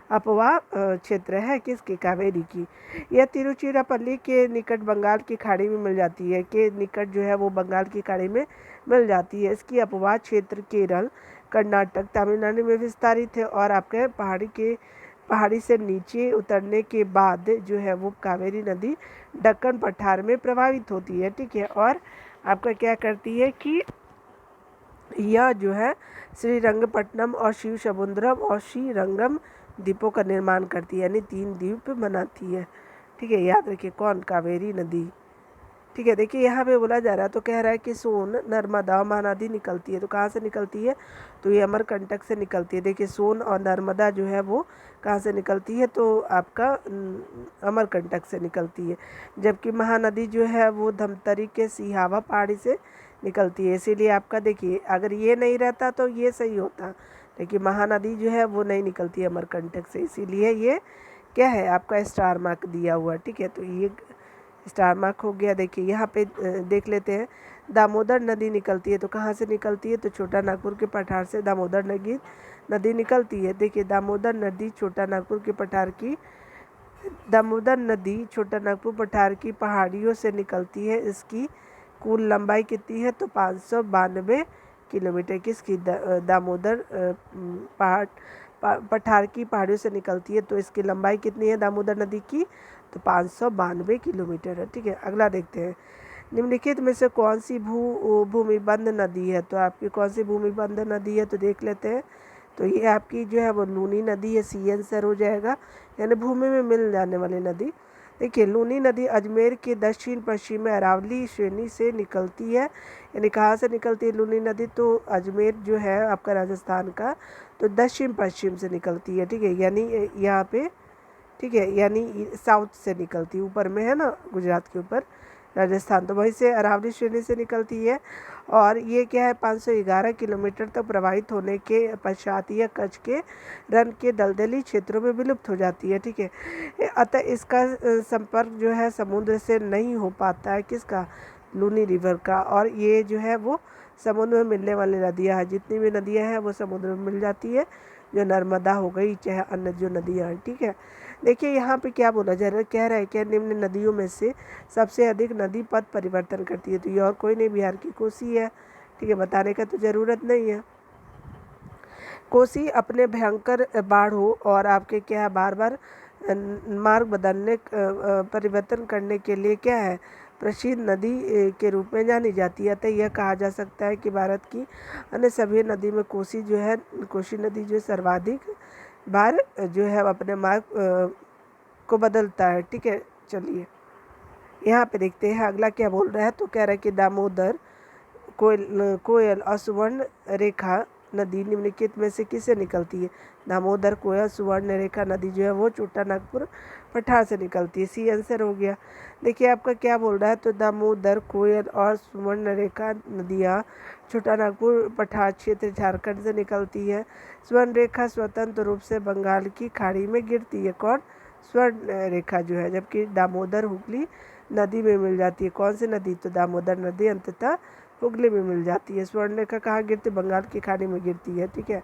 A: अपवाह क्षेत्र है किसकी? कावेरी की। यह तिरुचिरापल्ली के निकट बंगाल की खाड़ी में मिल जाती है, के निकट जो है वो बंगाल की खाड़ी में मिल जाती है। इसकी अपवाह क्षेत्र केरल, कर्नाटक, तमिलनाडु में विस्तारित है, और आपके पहाड़ी से नीचे उतरने के बाद जो है वो कावेरी नदी दक्कन पठार में प्रवाहित होती है। ठीक है, और आपका क्या करती है कि यह जो है श्रीरंगपट्टनम और शिवसमुद्रम और श्रीरंगम द्वीपों का निर्माण करती है, यानी 3 द्वीप बनाती है। ठीक है, याद रखिए कौन? कावेरी नदी। ठीक है, देखिए यहाँ पे बोला जा रहा है, तो कह रहा है कि सोन, नर्मदा, महानदी निकलती है, तो कहाँ से निकलती है? तो ये अमरकंटक से निकलती है। देखिए सोन और नर्मदा जो है वो कहाँ से निकलती है? तो आपका अमरकंटक से निकलती है, जबकि महानदी जो है वो धमतरी के सिहावा पहाड़ी से निकलती है। इसीलिए आपका देखिए अगर ये नहीं रहता तो ये सही होता, लेकिन महानदी जो है वो नहीं निकलती है अमरकंटक से, इसीलिए ये क्या है आपका स्टार मार्क दिया हुआ। ठीक है, तो ये स्टार मार्क हो गया। देखिए यहाँ पे देख लेते हैं, दामोदर नदी निकलती है, तो कहाँ से निकलती है, तो छोटा नागपुर के पठार से दामोदर नदी निकलती है। देखिए दामोदर नदी छोटा नागपुर के पठार की दामोदर नदी छोटा नागपुर पठार की पहाड़ियों से निकलती है। इसकी कुल लंबाई कितनी है, तो 592 किलोमीटर की इसकी दामोदर पठार की पहाड़ियों से निकलती है। तो इसकी लंबाई कितनी है दामोदर नदी की, तो 592 किलोमीटर है। ठीक है, अगला देखते हैं, निम्नलिखित में से कौन सी भूमिबंध नदी है, तो आपकी कौन सी भूमिबंध नदी है, तो देख लेते हैं। तो ये आपकी जो है वो लूनी नदी है, सी आंसर हो जाएगा, यानी भूमि में मिल जाने वाली नदी। देखिए लूनी नदी अजमेर के दक्षिण पश्चिम में अरावली श्रेणी से निकलती है। यानी कहाँ से निकलती है लूनी नदी, तो अजमेर जो है आपका राजस्थान का, तो दक्षिण पश्चिम से निकलती है। ठीक है, यानी यहाँ पे, ठीक है, यानी साउथ से निकलती है, ऊपर में है ना गुजरात के ऊपर राजस्थान, तो वहीं से अरावली श्रेणी से निकलती है। और ये क्या है 511 किलोमीटर तक प्रवाहित होने के पश्चात यह कच्छ के रण के दलदली क्षेत्रों में विलुप्त हो जाती है। ठीक है, अतः इसका संपर्क जो है समुद्र से नहीं हो पाता है, किसका, लूनी रिवर का। और ये जो है वो समुद्र में मिलने वाली नदियाँ हैं, जितनी भी नदियाँ हैं वो समुद्र में मिल जाती है, जो नर्मदा हो गई चाहे अन्य जो नदियाँ हैं। ठीक है, देखिए यहाँ पे क्या बोला जा रहा है, कह रहा है कि निम्न नदियों में से सबसे अधिक नदी पथ परिवर्तन करती है, तो ये और कोई नहीं, बिहार की कोसी है। ठीक है, बताने का तो ज़रूरत नहीं है। कोसी अपने भयंकर बाढ़ों और आपके क्या है बार बार मार्ग बदलने परिवर्तन करने के लिए क्या है प्रसिद्ध नदी के रूप में जानी जाती है। अतः यह कहा जा सकता है कि भारत की अन्य सभी नदी में कोसी नदी जो सर्वाधिक बार जो है अपने मार्ग को बदलता है। ठीक है, चलिए यहाँ पे देखते हैं अगला क्या बोल रहा है, तो कह रहा है कि दामोदर कोयल और सुवर्ण रेखा नदी निम्नलिखित में से किससे निकलती है। दामोदर कोयल सुवर्ण रेखा नदी जो है वो छोटा नागपुर पठार से निकलती है, सी आंसर हो गया। देखिए आपका क्या बोल रहा है, तो दामोदर कोयल और सुवर्ण रेखा नदियाँ छोटा नागपुर पठार क्षेत्र झारखंड से निकलती है। स्वर्ण रेखा स्वतंत्र रूप से बंगाल की खाड़ी में गिरती है, कौन, स्वर्ण रेखा जो है, जबकि दामोदर हुगली नदी में मिल जाती है। कौन सी नदी, तो दामोदर नदी अंततः हुगली में मिल जाती है। स्वर्ण रेखा कहाँ गिरती है, बंगाल की खाड़ी में गिरती है। ठीक है,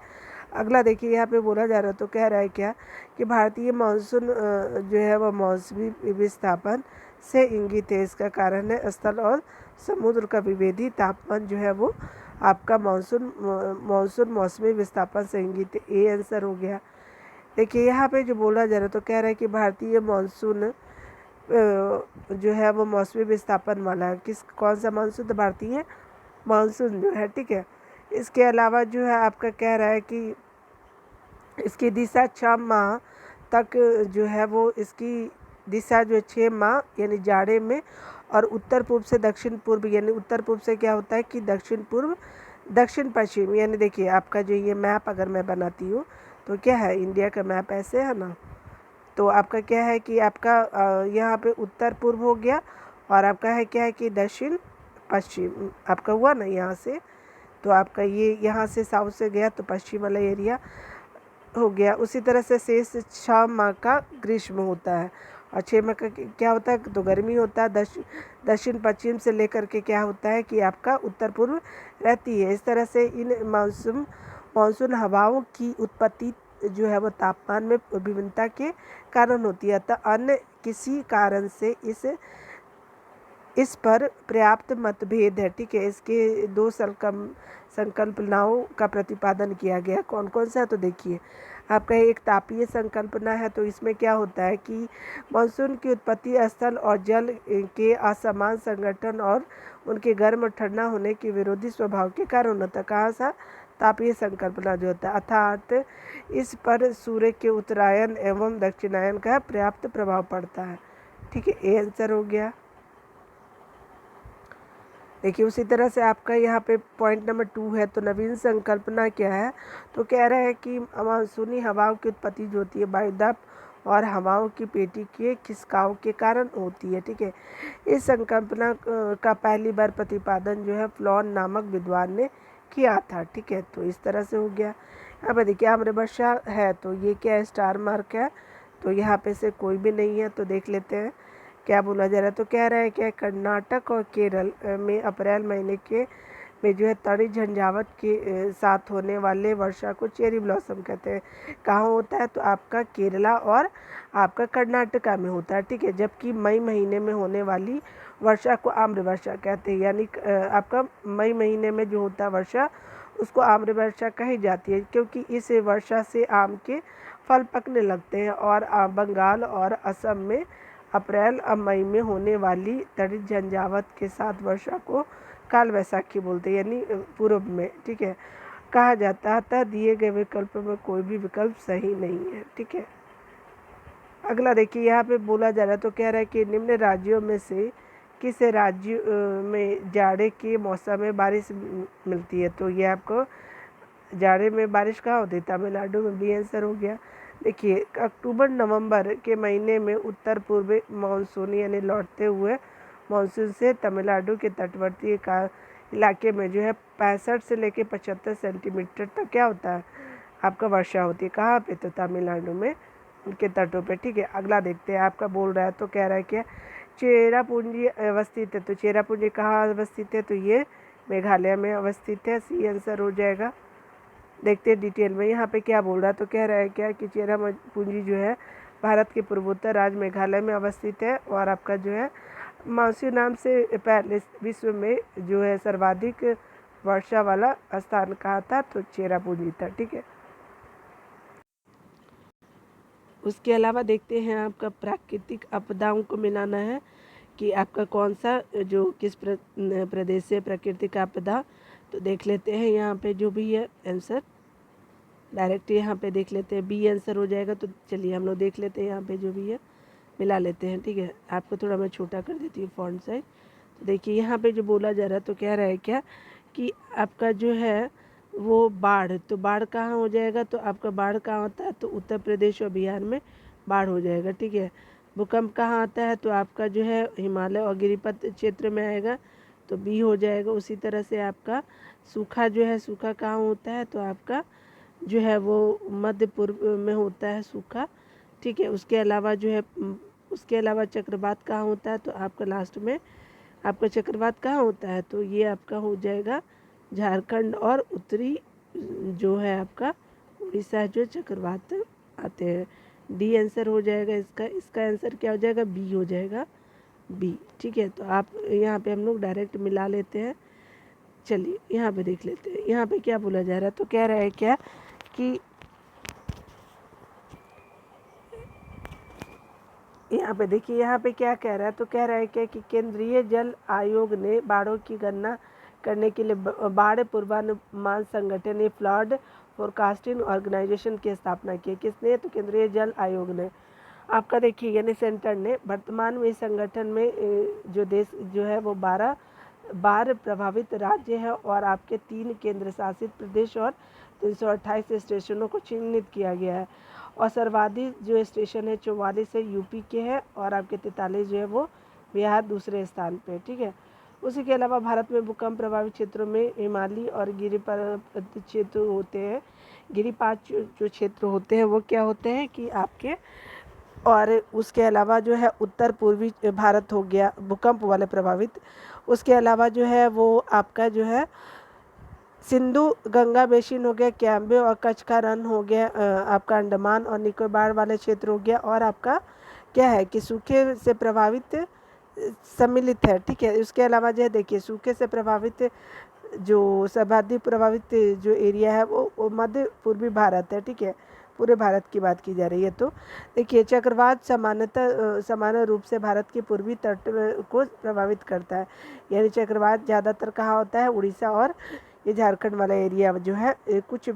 A: अगला देखिए यहाँ पे बोला जा रहा है, तो कह रहा है क्या कि भारतीय मानसून जो है वह मौसमी विस्थापन से इंगित है। इसका कारण है स्थल और समुद्र का विभेदी तापमान जो है वो आपका मानसून मौसमी विस्थापन से इंगित है, ए आंसर हो गया। देखिए यहाँ पे जो बोला जा रहा है, तो कह रहा है कि भारतीय मानसून जो है वो मौसमी विस्थापन वाला है। कौन सा मानसून, तो भारतीय मानसून जो है। ठीक है, इसके अलावा जो है आपका कह रहा है कि इसकी दिशा 6 माह तक जो है वो इसकी दिशा जो है 6 माह यानी जाड़े में, और उत्तर पूर्व से दक्षिण पूर्व, यानी उत्तर पूर्व से क्या होता है कि दक्षिण पूर्व दक्षिण पश्चिम, यानी देखिए आपका जो ये मैप अगर मैं बनाती हूँ तो क्या है इंडिया का मैप ऐसे है ना, तो आपका क्या है कि आपका यहाँ पे उत्तर पूर्व हो गया, और आपका है क्या है कि दक्षिण पश्चिम आपका हुआ ना यहाँ से, तो आपका ये यहाँ से साउथ से गया तो पश्चिम वाला एरिया हो गया। उसी तरह से शेष 6 माह का ग्रीष्म होता है, और 6 माह का क्या होता है, तो गर्मी होता है। दक्षिण पश्चिम से लेकर के क्या होता है कि आपका उत्तर पूर्व रहती है। इस तरह से इन मानसून हवाओं की उत्पत्ति जो है वो तापमान में विभिन्नता के कारण होती है। अतः अन्य किसी कारण से इस पर पर्याप्त मतभेद है। ठीक है, इसके 2 संकल्पनाओं का प्रतिपादन किया गया। कौन कौन सा है, तो देखिए आपका एक तापीय संकल्पना है, तो इसमें क्या होता है कि मानसून की उत्पत्ति स्थल और जल के असमान संगठन और उनके गर्म और ठंडा होने के विरोधी स्वभाव के कारण होता है। कहाँ सा, तापीय संकल्पना जो होता है, अर्थात इस पर सूर्य के उत्तरायण एवं दक्षिणायन का पर्याप्त प्रभाव पड़ता है। ठीक है, ए आंसर हो गया। देखिए उसी तरह से आपका यहाँ पे पॉइंट नंबर 2 है, तो नवीन संकल्पना क्या है, तो कह रहे हैं कि मानसूनी हवाओं की उत्पत्ति जो होती है वायुदाब और हवाओं की पेटी के खिसकाव के कारण होती है। ठीक है, इस संकल्पना का पहली बार प्रतिपादन जो है फ्लॉन नामक विद्वान ने किया था। ठीक है, तो इस तरह से हो गया। यहाँ पे देखिए आम्रवर्षा है, तो ये क्या है, स्टार मार्क है, तो यहाँ पे से कोई भी नहीं है। तो देख लेते हैं क्या बोला जा रहा है। तो कह रहा है कि कर्नाटक और केरल में अप्रैल महीने के में जो है तड़ी झंझावत के साथ होने वाले वर्षा को चेरी ब्लॉसम कहते हैं। कहाँ होता है, तो आपका केरला और आपका कर्नाटका में होता है। ठीक है, जबकि मई महीने में होने वाली वर्षा को आम्र वर्षा कहते हैं। यानी आपका मई महीने में जो होता है वर्षा, उसको आम्र वर्षा कही जाती है, क्योंकि इस वर्षा से आम के फल पकने लगते हैं। और बंगाल और असम में अप्रैल और मई में होने वाली तड़ी झंझावत के साथ वर्षा को काल वैसाखी बोलते हैं, यानी पूर्व में। ठीक है, कहा जाता है दिए गए विकल्प में कोई भी विकल्प सही नहीं है। ठीक है, अगला देखिए यहाँ पे बोला जा रहा है। तो कह रहा है कि निम्न राज्यों में से किस राज्य में जाड़े के मौसम में बारिश मिलती है। तो ये आपको जाड़े में बारिश कहाँ होती है, तमिलनाडु में। बी आंसर हो गया। देखिए अक्टूबर नवंबर के महीने में उत्तर पूर्वी मानसून यानी लौटते हुए मानसून से तमिलनाडु के तटवर्ती का इलाके में जो है 65 से लेकर 75 सेंटीमीटर तक क्या होता है, आपका वर्षा होती है। कहाँ पे, तो तमिलनाडु में उनके तटों पे। ठीक है, अगला देखते हैं। आपका बोल रहा है, तो कह रहा है क्या चेरापूंजी अवस्थित है। तो चेरापूंजी कहाँ अवस्थित है, तो ये मेघालय में अवस्थित है। सी आंसर हो जाएगा। देखते हैं डिटेल में यहाँ पे क्या बोल रहा है। तो कह रहा है क्या कि चेरापूंजी जो है भारत के पूर्वोत्तर राज्य मेघालय में अवस्थित है। और आपका जो है मानसून नाम से पहले विश्व में जो है सर्वाधिक वर्षा वाला स्थान कहा था, तो चेरापूंजी था। ठीक है, उसके अलावा देखते हैं आपका प्राकृतिक आपदाओं को मिलाना है कि आपका कौन सा जो किस प्रदेश से प्राकृतिक आपदा। तो देख लेते हैं यहाँ पे जो भी है आंसर, डायरेक्ट यहाँ पे देख लेते हैं। बी आंसर हो जाएगा। तो चलिए हम लोग देख लेते हैं यहाँ पे जो भी है मिला लेते हैं। ठीक है, आपको थोड़ा मैं छोटा कर देती हूँ फॉन्ट साइज। तो देखिए यहाँ पे जो बोला जा रहा है, तो कह रहा है क्या कि आपका जो है वो बाढ़, तो बाढ़ कहाँ हो जाएगा, तो आपका बाढ़ कहाँ होता है, तो उत्तर प्रदेश और बिहार में बाढ़ हो जाएगा। ठीक है, भूकंप कहाँ आता है, तो आपका जो है हिमालय और गिरिपथ क्षेत्र में आएगा, तो बी हो जाएगा। उसी तरह से आपका सूखा जो है, सूखा कहाँ होता है, तो आपका जो है वो मध्य पूर्व में होता है सूखा। ठीक है, उसके अलावा जो है उसके अलावा चक्रवात कहाँ होता है, तो आपका लास्ट में आपका चक्रवात कहाँ होता है, तो ये आपका हो जाएगा झारखंड और उत्तरी जो है आपका उड़ीसा जो चक्रवात आते हैं। डी आंसर हो जाएगा इसका। इसका आंसर क्या हो जाएगा, बी हो जाएगा, बी। ठीक है, तो आप यहाँ पे हम लोग डायरेक्ट मिला लेते हैं। चलिए यहाँ पे देख लेते हैं यहाँ पे क्या बोला जा रहा है। तो कह रहा है क्या कि यहाँ पे देखिए यहाँ पे क्या कह रहा है। तो कह रहा है क्या कि केंद्रीय जल आयोग ने बाढ़ों की गणना करने के लिए बाढ़ पूर्वानुमान संगठन ने फ्लड फोरकास्टिंग ऑर्गेनाइजेशन की स्थापना की। किसने, तो केंद्रीय जल आयोग ने। आपका देखिए यानी सेंटर ने। वर्तमान में इस संगठन में जो देश जो है वो 12 बाढ़ प्रभावित राज्य है और आपके 3 केंद्र शासित प्रदेश और 328 स्टेशनों को चिन्हित किया गया है। और सर्वाधिक जो स्टेशन है 44 है यूपी के हैं और आपके 43 जो है वो बिहार दूसरे स्थान पे। ठीक है, उसी के अलावा भारत में भूकंप प्रभावित क्षेत्रों में हिमालयी और गिरिपात क्षेत्र होते हैं। गिरिपात जो क्षेत्र होते हैं वो क्या होते हैं कि आपके, और उसके अलावा जो है उत्तर पूर्वी भारत हो गया भूकंप वाले प्रभावित। उसके अलावा जो है वो आपका जो है सिंधु गंगा बेसिन हो गया, कैम्बे और कच्छ का रण हो गया, आपका अंडमान और निकोबार वाले क्षेत्र हो गया। और आपका क्या है कि सूखे से प्रभावित सम्मिलित है। ठीक है, उसके अलावा जो है देखिए सूखे से प्रभावित जो सर्वाधिक प्रभावित जो एरिया है वो मध्य पूर्वी भारत है। ठीक है, पूरे भारत की बात की जा रही है। तो देखिए चक्रवात सामान्य रूप से भारत के पूर्वी तट को प्रभावित करता है। यानी चक्रवात ज़्यादातर कहाँ होता है, उड़ीसा और ये झारखंड वाला एरिया जो है, कुछ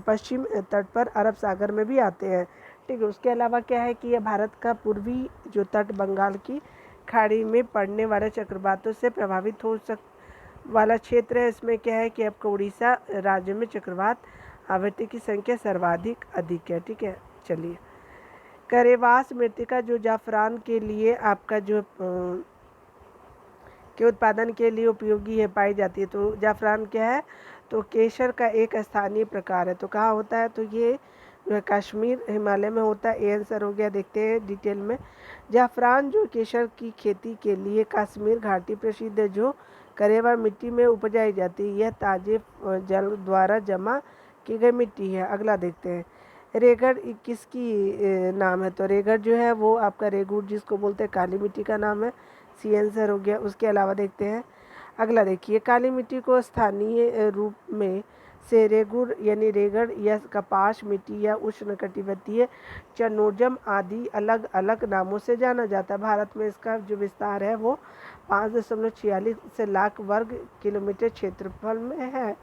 A: पश्चिम तट पर अरब सागर में भी आते हैं। ठीक है, उसके अलावा क्या है कि यह भारत का पूर्वी जो तट बंगाल की खाड़ी में पड़ने वाले चक्रवातों से प्रभावित हो वाला क्षेत्र है। इसमें क्या है कि आपका उड़ीसा राज्य में चक्रवात आवृत्ति की संख्या सर्वाधिक अधिक है। ठीक है, चलिए करेवास मृत्तिका जो जाफरान के लिए आपका जो के उत्पादन के लिए उपयोगी है, पाई जाती है। तो जाफरान क्या है, तो केसर का एक स्थानीय प्रकार है। तो कहाँ होता है, तो ये जो है कश्मीर हिमालय में होता है। ये आंसर हो गया। देखते हैं डिटेल में। जाफरान जो केसर की खेती के लिए कश्मीर घाटी प्रसिद्ध है, जो करेवा मिट्टी में उपजाई जाती है। यह ताजे जल द्वारा जमा की गई मिट्टी है। अगला देखते हैं। रेगड़ किसकी नाम है, तो रेगड़ जो है वो आपका रेगुड़ जिसको बोलते हैं काली मिट्टी का नाम है। सी आंसर हो गया। उसके अलावा देखते हैं अगला। देखिए, काली मिट्टी को स्थानीय रूप में से रेगुड़ यानी रेगड़ या कपास मिट्टी या उष्णकटिबंधीय चनोजम आदि अलग अलग नामों से जाना जाता है। भारत में इसका जो विस्तार है वो 5.46 लाख वर्ग किलोमीटर क्षेत्रफल में है,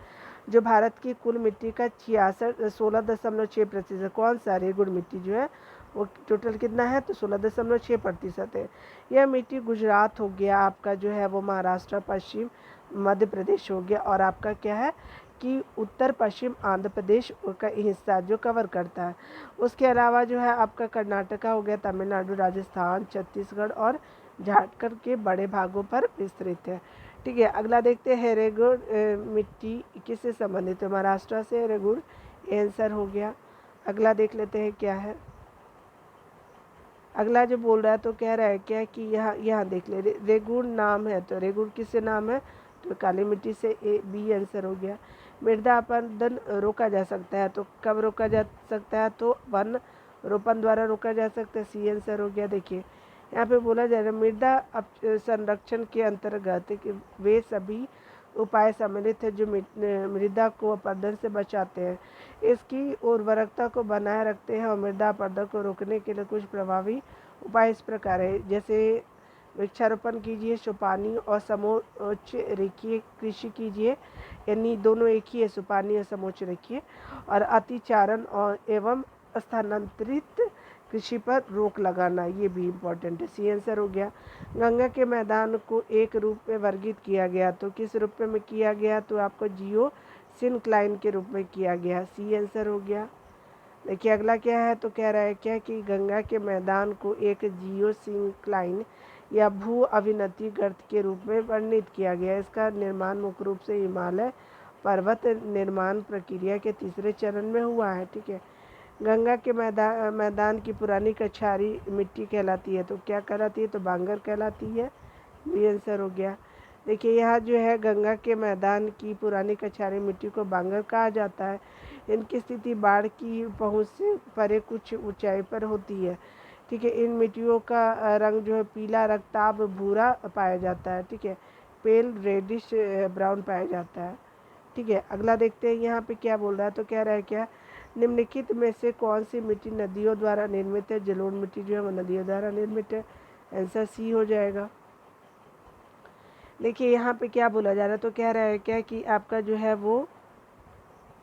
A: जो भारत की कुल मिट्टी का 16.6%। कौन सा रेगुड़ मिट्टी जो है वो टोटल कितना है, तो 16.6% है। यह मिट्टी गुजरात हो गया, आपका जो है वो महाराष्ट्र, पश्चिम मध्य प्रदेश हो गया, और आपका क्या है कि उत्तर पश्चिम आंध्र प्रदेश का हिस्सा जो कवर करता है। उसके अलावा जो है आपका कर्नाटका हो गया, तमिलनाडु, राजस्थान, छत्तीसगढ़ और झारखंड के बड़े भागों पर विस्तृत है। ठीक है, अगला देखते हैं। रेगुड़ मिट्टी किससे संबंधित है, महाराष्ट्र से रेगुड़ आंसर हो गया। अगला देख लेते हैं क्या है। अगला जो बोल रहा है तो कह रहा है क्या कि यहाँ देख ले, रेगुड़ नाम है, तो रेगुड़ किससे नाम है, तो काली मिट्टी से। बी आंसर हो गया। मृदा अपरदन रोका जा सकता है, तो कब रोका जा सकता है, तो वन रोपण द्वारा रोका जा सकता है। सी आंसर हो गया। देखिए यहाँ पे बोला जा रहा है मृदा संरक्षण के अंतर्गत कि वे सभी उपाय सम्मिलित है जो मृदा को अपरदन से बचाते हैं, इसकी उर्वरकता को बनाए रखते हैं और मृदा अपरदन को रोकने के लिए कुछ प्रभावी उपाय इस प्रकार है। जैसे वृक्षारोपण कीजिए, सुपानी और समोच्च रेखीय कृषि कीजिए, यानी दोनों एक ही है, सुपानी और समोच्च रेखीय, और अतिचारण और एवं स्थानांतरित कृषि पर रोक लगाना, ये भी इम्पोर्टेंट है। सी आंसर हो गया। गंगा के मैदान को एक रूप में वर्गीकृत किया गया, तो किस रूप में किया गया, तो आपको जियो सिंक्लाइन के रूप में किया गया। सी आंसर हो गया। देखिए अगला क्या है, तो कह रहा है क्या कि गंगा के मैदान को एक जियो सिंक्लाइन या भू अविनति गर्त के रूप में वर्णित किया गया। इसका निर्माण मुख्य रूप से हिमालय पर्वत निर्माण प्रक्रिया के तीसरे चरण में हुआ है। ठीक है, गंगा के मैदान की पुरानी कछारी मिट्टी कहलाती है, तो क्या कहलाती है, तो बांगर कहलाती है। बी आंसर हो गया। देखिए यहाँ जो है गंगा के मैदान की पुरानी कछारी मिट्टी को बांगर कहा जाता है। इनकी स्थिति बाढ़ की पहुँच से परे कुछ ऊंचाई पर होती है। ठीक है, इन मिट्टियों का रंग जो है पीला, रक्ताभ, भूरा पाया जाता है। ठीक है, पेल रेडिश ब्राउन पाया जाता है। ठीक है, अगला देखते हैं यहाँ पे क्या बोल रहा है, तो कह रहा है क्या, निम्नलिखित में से कौन सी मिट्टी नदियों द्वारा निर्मित है। जलोढ़ मिट्टी जो है वो नदियों द्वारा निर्मित है। आंसर सी हो जाएगा। देखिए यहाँ पे क्या बोला जा रहा है, तो कह रहा है क्या कि आपका जो है वो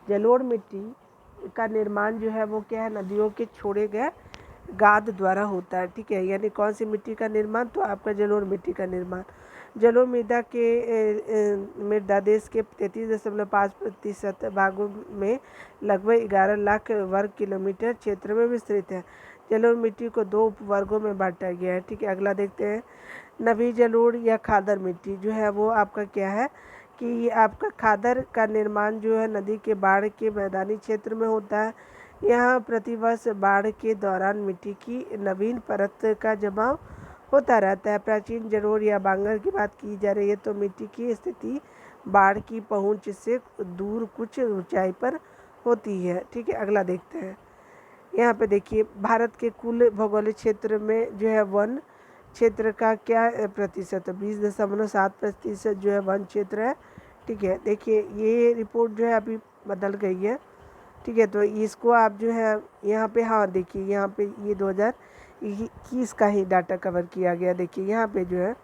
A: जलोढ़ मिट्टी का निर्माण जो है वो क्या है, नदियों के छोड़े गए गाद द्वारा होता है। ठीक है, यानी कौन सी मिट्टी का निर्माण, तो आपका जलोढ़ मिट्टी का निर्माण। जलोढ़ मृदा देश के 33.5% भागों में लगभग 11 लाख वर्ग किलोमीटर क्षेत्र में विस्तृत है। जलोढ़ मिट्टी को 2 उपवर्गों में बांटा गया है। ठीक है, अगला देखते हैं। नवी जलोढ़ या खादर मिट्टी जो है वो आपका क्या है कि आपका खादर का निर्माण जो है नदी के बाढ़ के मैदानी क्षेत्र में होता है। यहाँ प्रतिवर्ष बाढ़ के दौरान मिट्टी की नवीन परत का जमाव होता रहता है। प्राचीन जलोढ़ या बांगर की बात की जा रही है, तो मिट्टी की स्थिति बाढ़ की पहुँच से दूर कुछ ऊंचाई पर होती है। ठीक है, अगला देखते हैं। यहाँ पे देखिए भारत के कुल भौगोलिक क्षेत्र में जो है वन क्षेत्र का क्या प्रतिशत है, 20.7% जो है वन क्षेत्र है। ठीक है, देखिए ये रिपोर्ट जो है अभी बदल गई है। ठीक है, तो इसको आप जो है यहाँ पे, हाँ देखिए यहाँ पे ये 2021 का ही डाटा कवर किया गया। देखिए यहाँ पे जो है,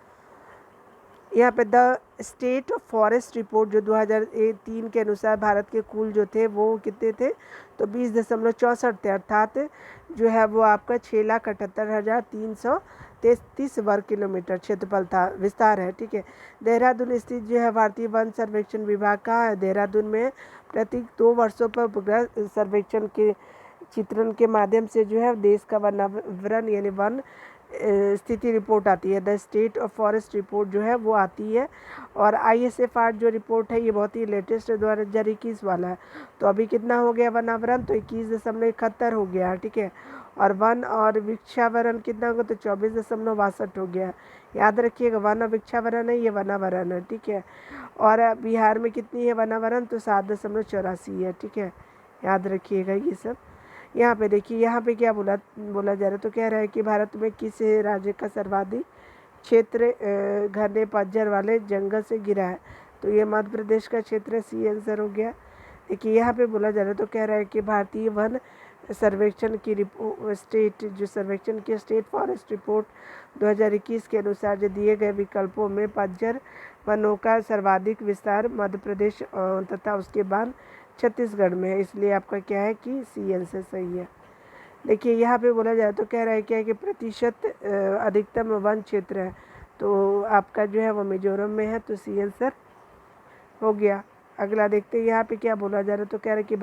A: यहाँ पे द स्टेट फॉरेस्ट रिपोर्ट जो 2003 के अनुसार भारत के कुल जो थे वो कितने थे, तो 20.64 थे, अर्थात जो है वो आपका 6,78,333 वर्ग किलोमीटर क्षेत्रफल था, विस्तार है। ठीक है, देहरादून स्थित जो है भारतीय वन सर्वेक्षण विभाग कहाँ है, देहरादून में प्रति 2 वर्षों पर उपग्रह सर्वेक्षण चित्रण के माध्यम से जो है देश का वनावरण यानी वन स्थिति रिपोर्ट आती है। The state of forest report जो है वो आती है। और ISFR जो रिपोर्ट है ये बहुत ही लेटेस्ट 2021 वाला है। तो अभी कितना हो गया वनावरण, तो 21.71 हो गया, ठीक है। और वन और वृक्षावरण कितना होगा, तो 24.62 हो गया। याद रखिएगा, वन और वृक्षावरण है, ये वनावरण है, ठीक है। और बिहार में कितनी है वनावरण, तो 7.84 है, ठीक है। याद रखिएगा ये सब। यहाँ पे देखिए, यहाँ पे क्या बोला जा रहा है, तो कह रहा है कि भारत में किस राज्य का सर्वाधिक क्षेत्र घने पतझड़ वाले जंगल से घिरा है, तो ये मध्य प्रदेश का क्षेत्र सी आंसर हो गया। देखिए यहाँ पे बोला जा रहा है, तो कह रहा है कि भारतीय वन सर्वेक्षण की स्टेट फॉरेस्ट रिपोर्ट 2021 के अनुसार जो दिए गए विकल्पों में पतझड़ वनों का सर्वाधिक विस्तार मध्य प्रदेश तथा उसके बाद छत्तीसगढ़ में है, इसलिए आपका क्या है कि सी आंसर सही है। देखिए यहाँ पे बोला जाए तो कह रहा है क्या है कि प्रतिशत अधिकतम वन क्षेत्र है, तो आपका जो है वो मिजोरम में है, तो सी आंसर हो गया। अगला देखते हैं यहाँ पे क्या बोला जा रहा है, तो कह रहा है कि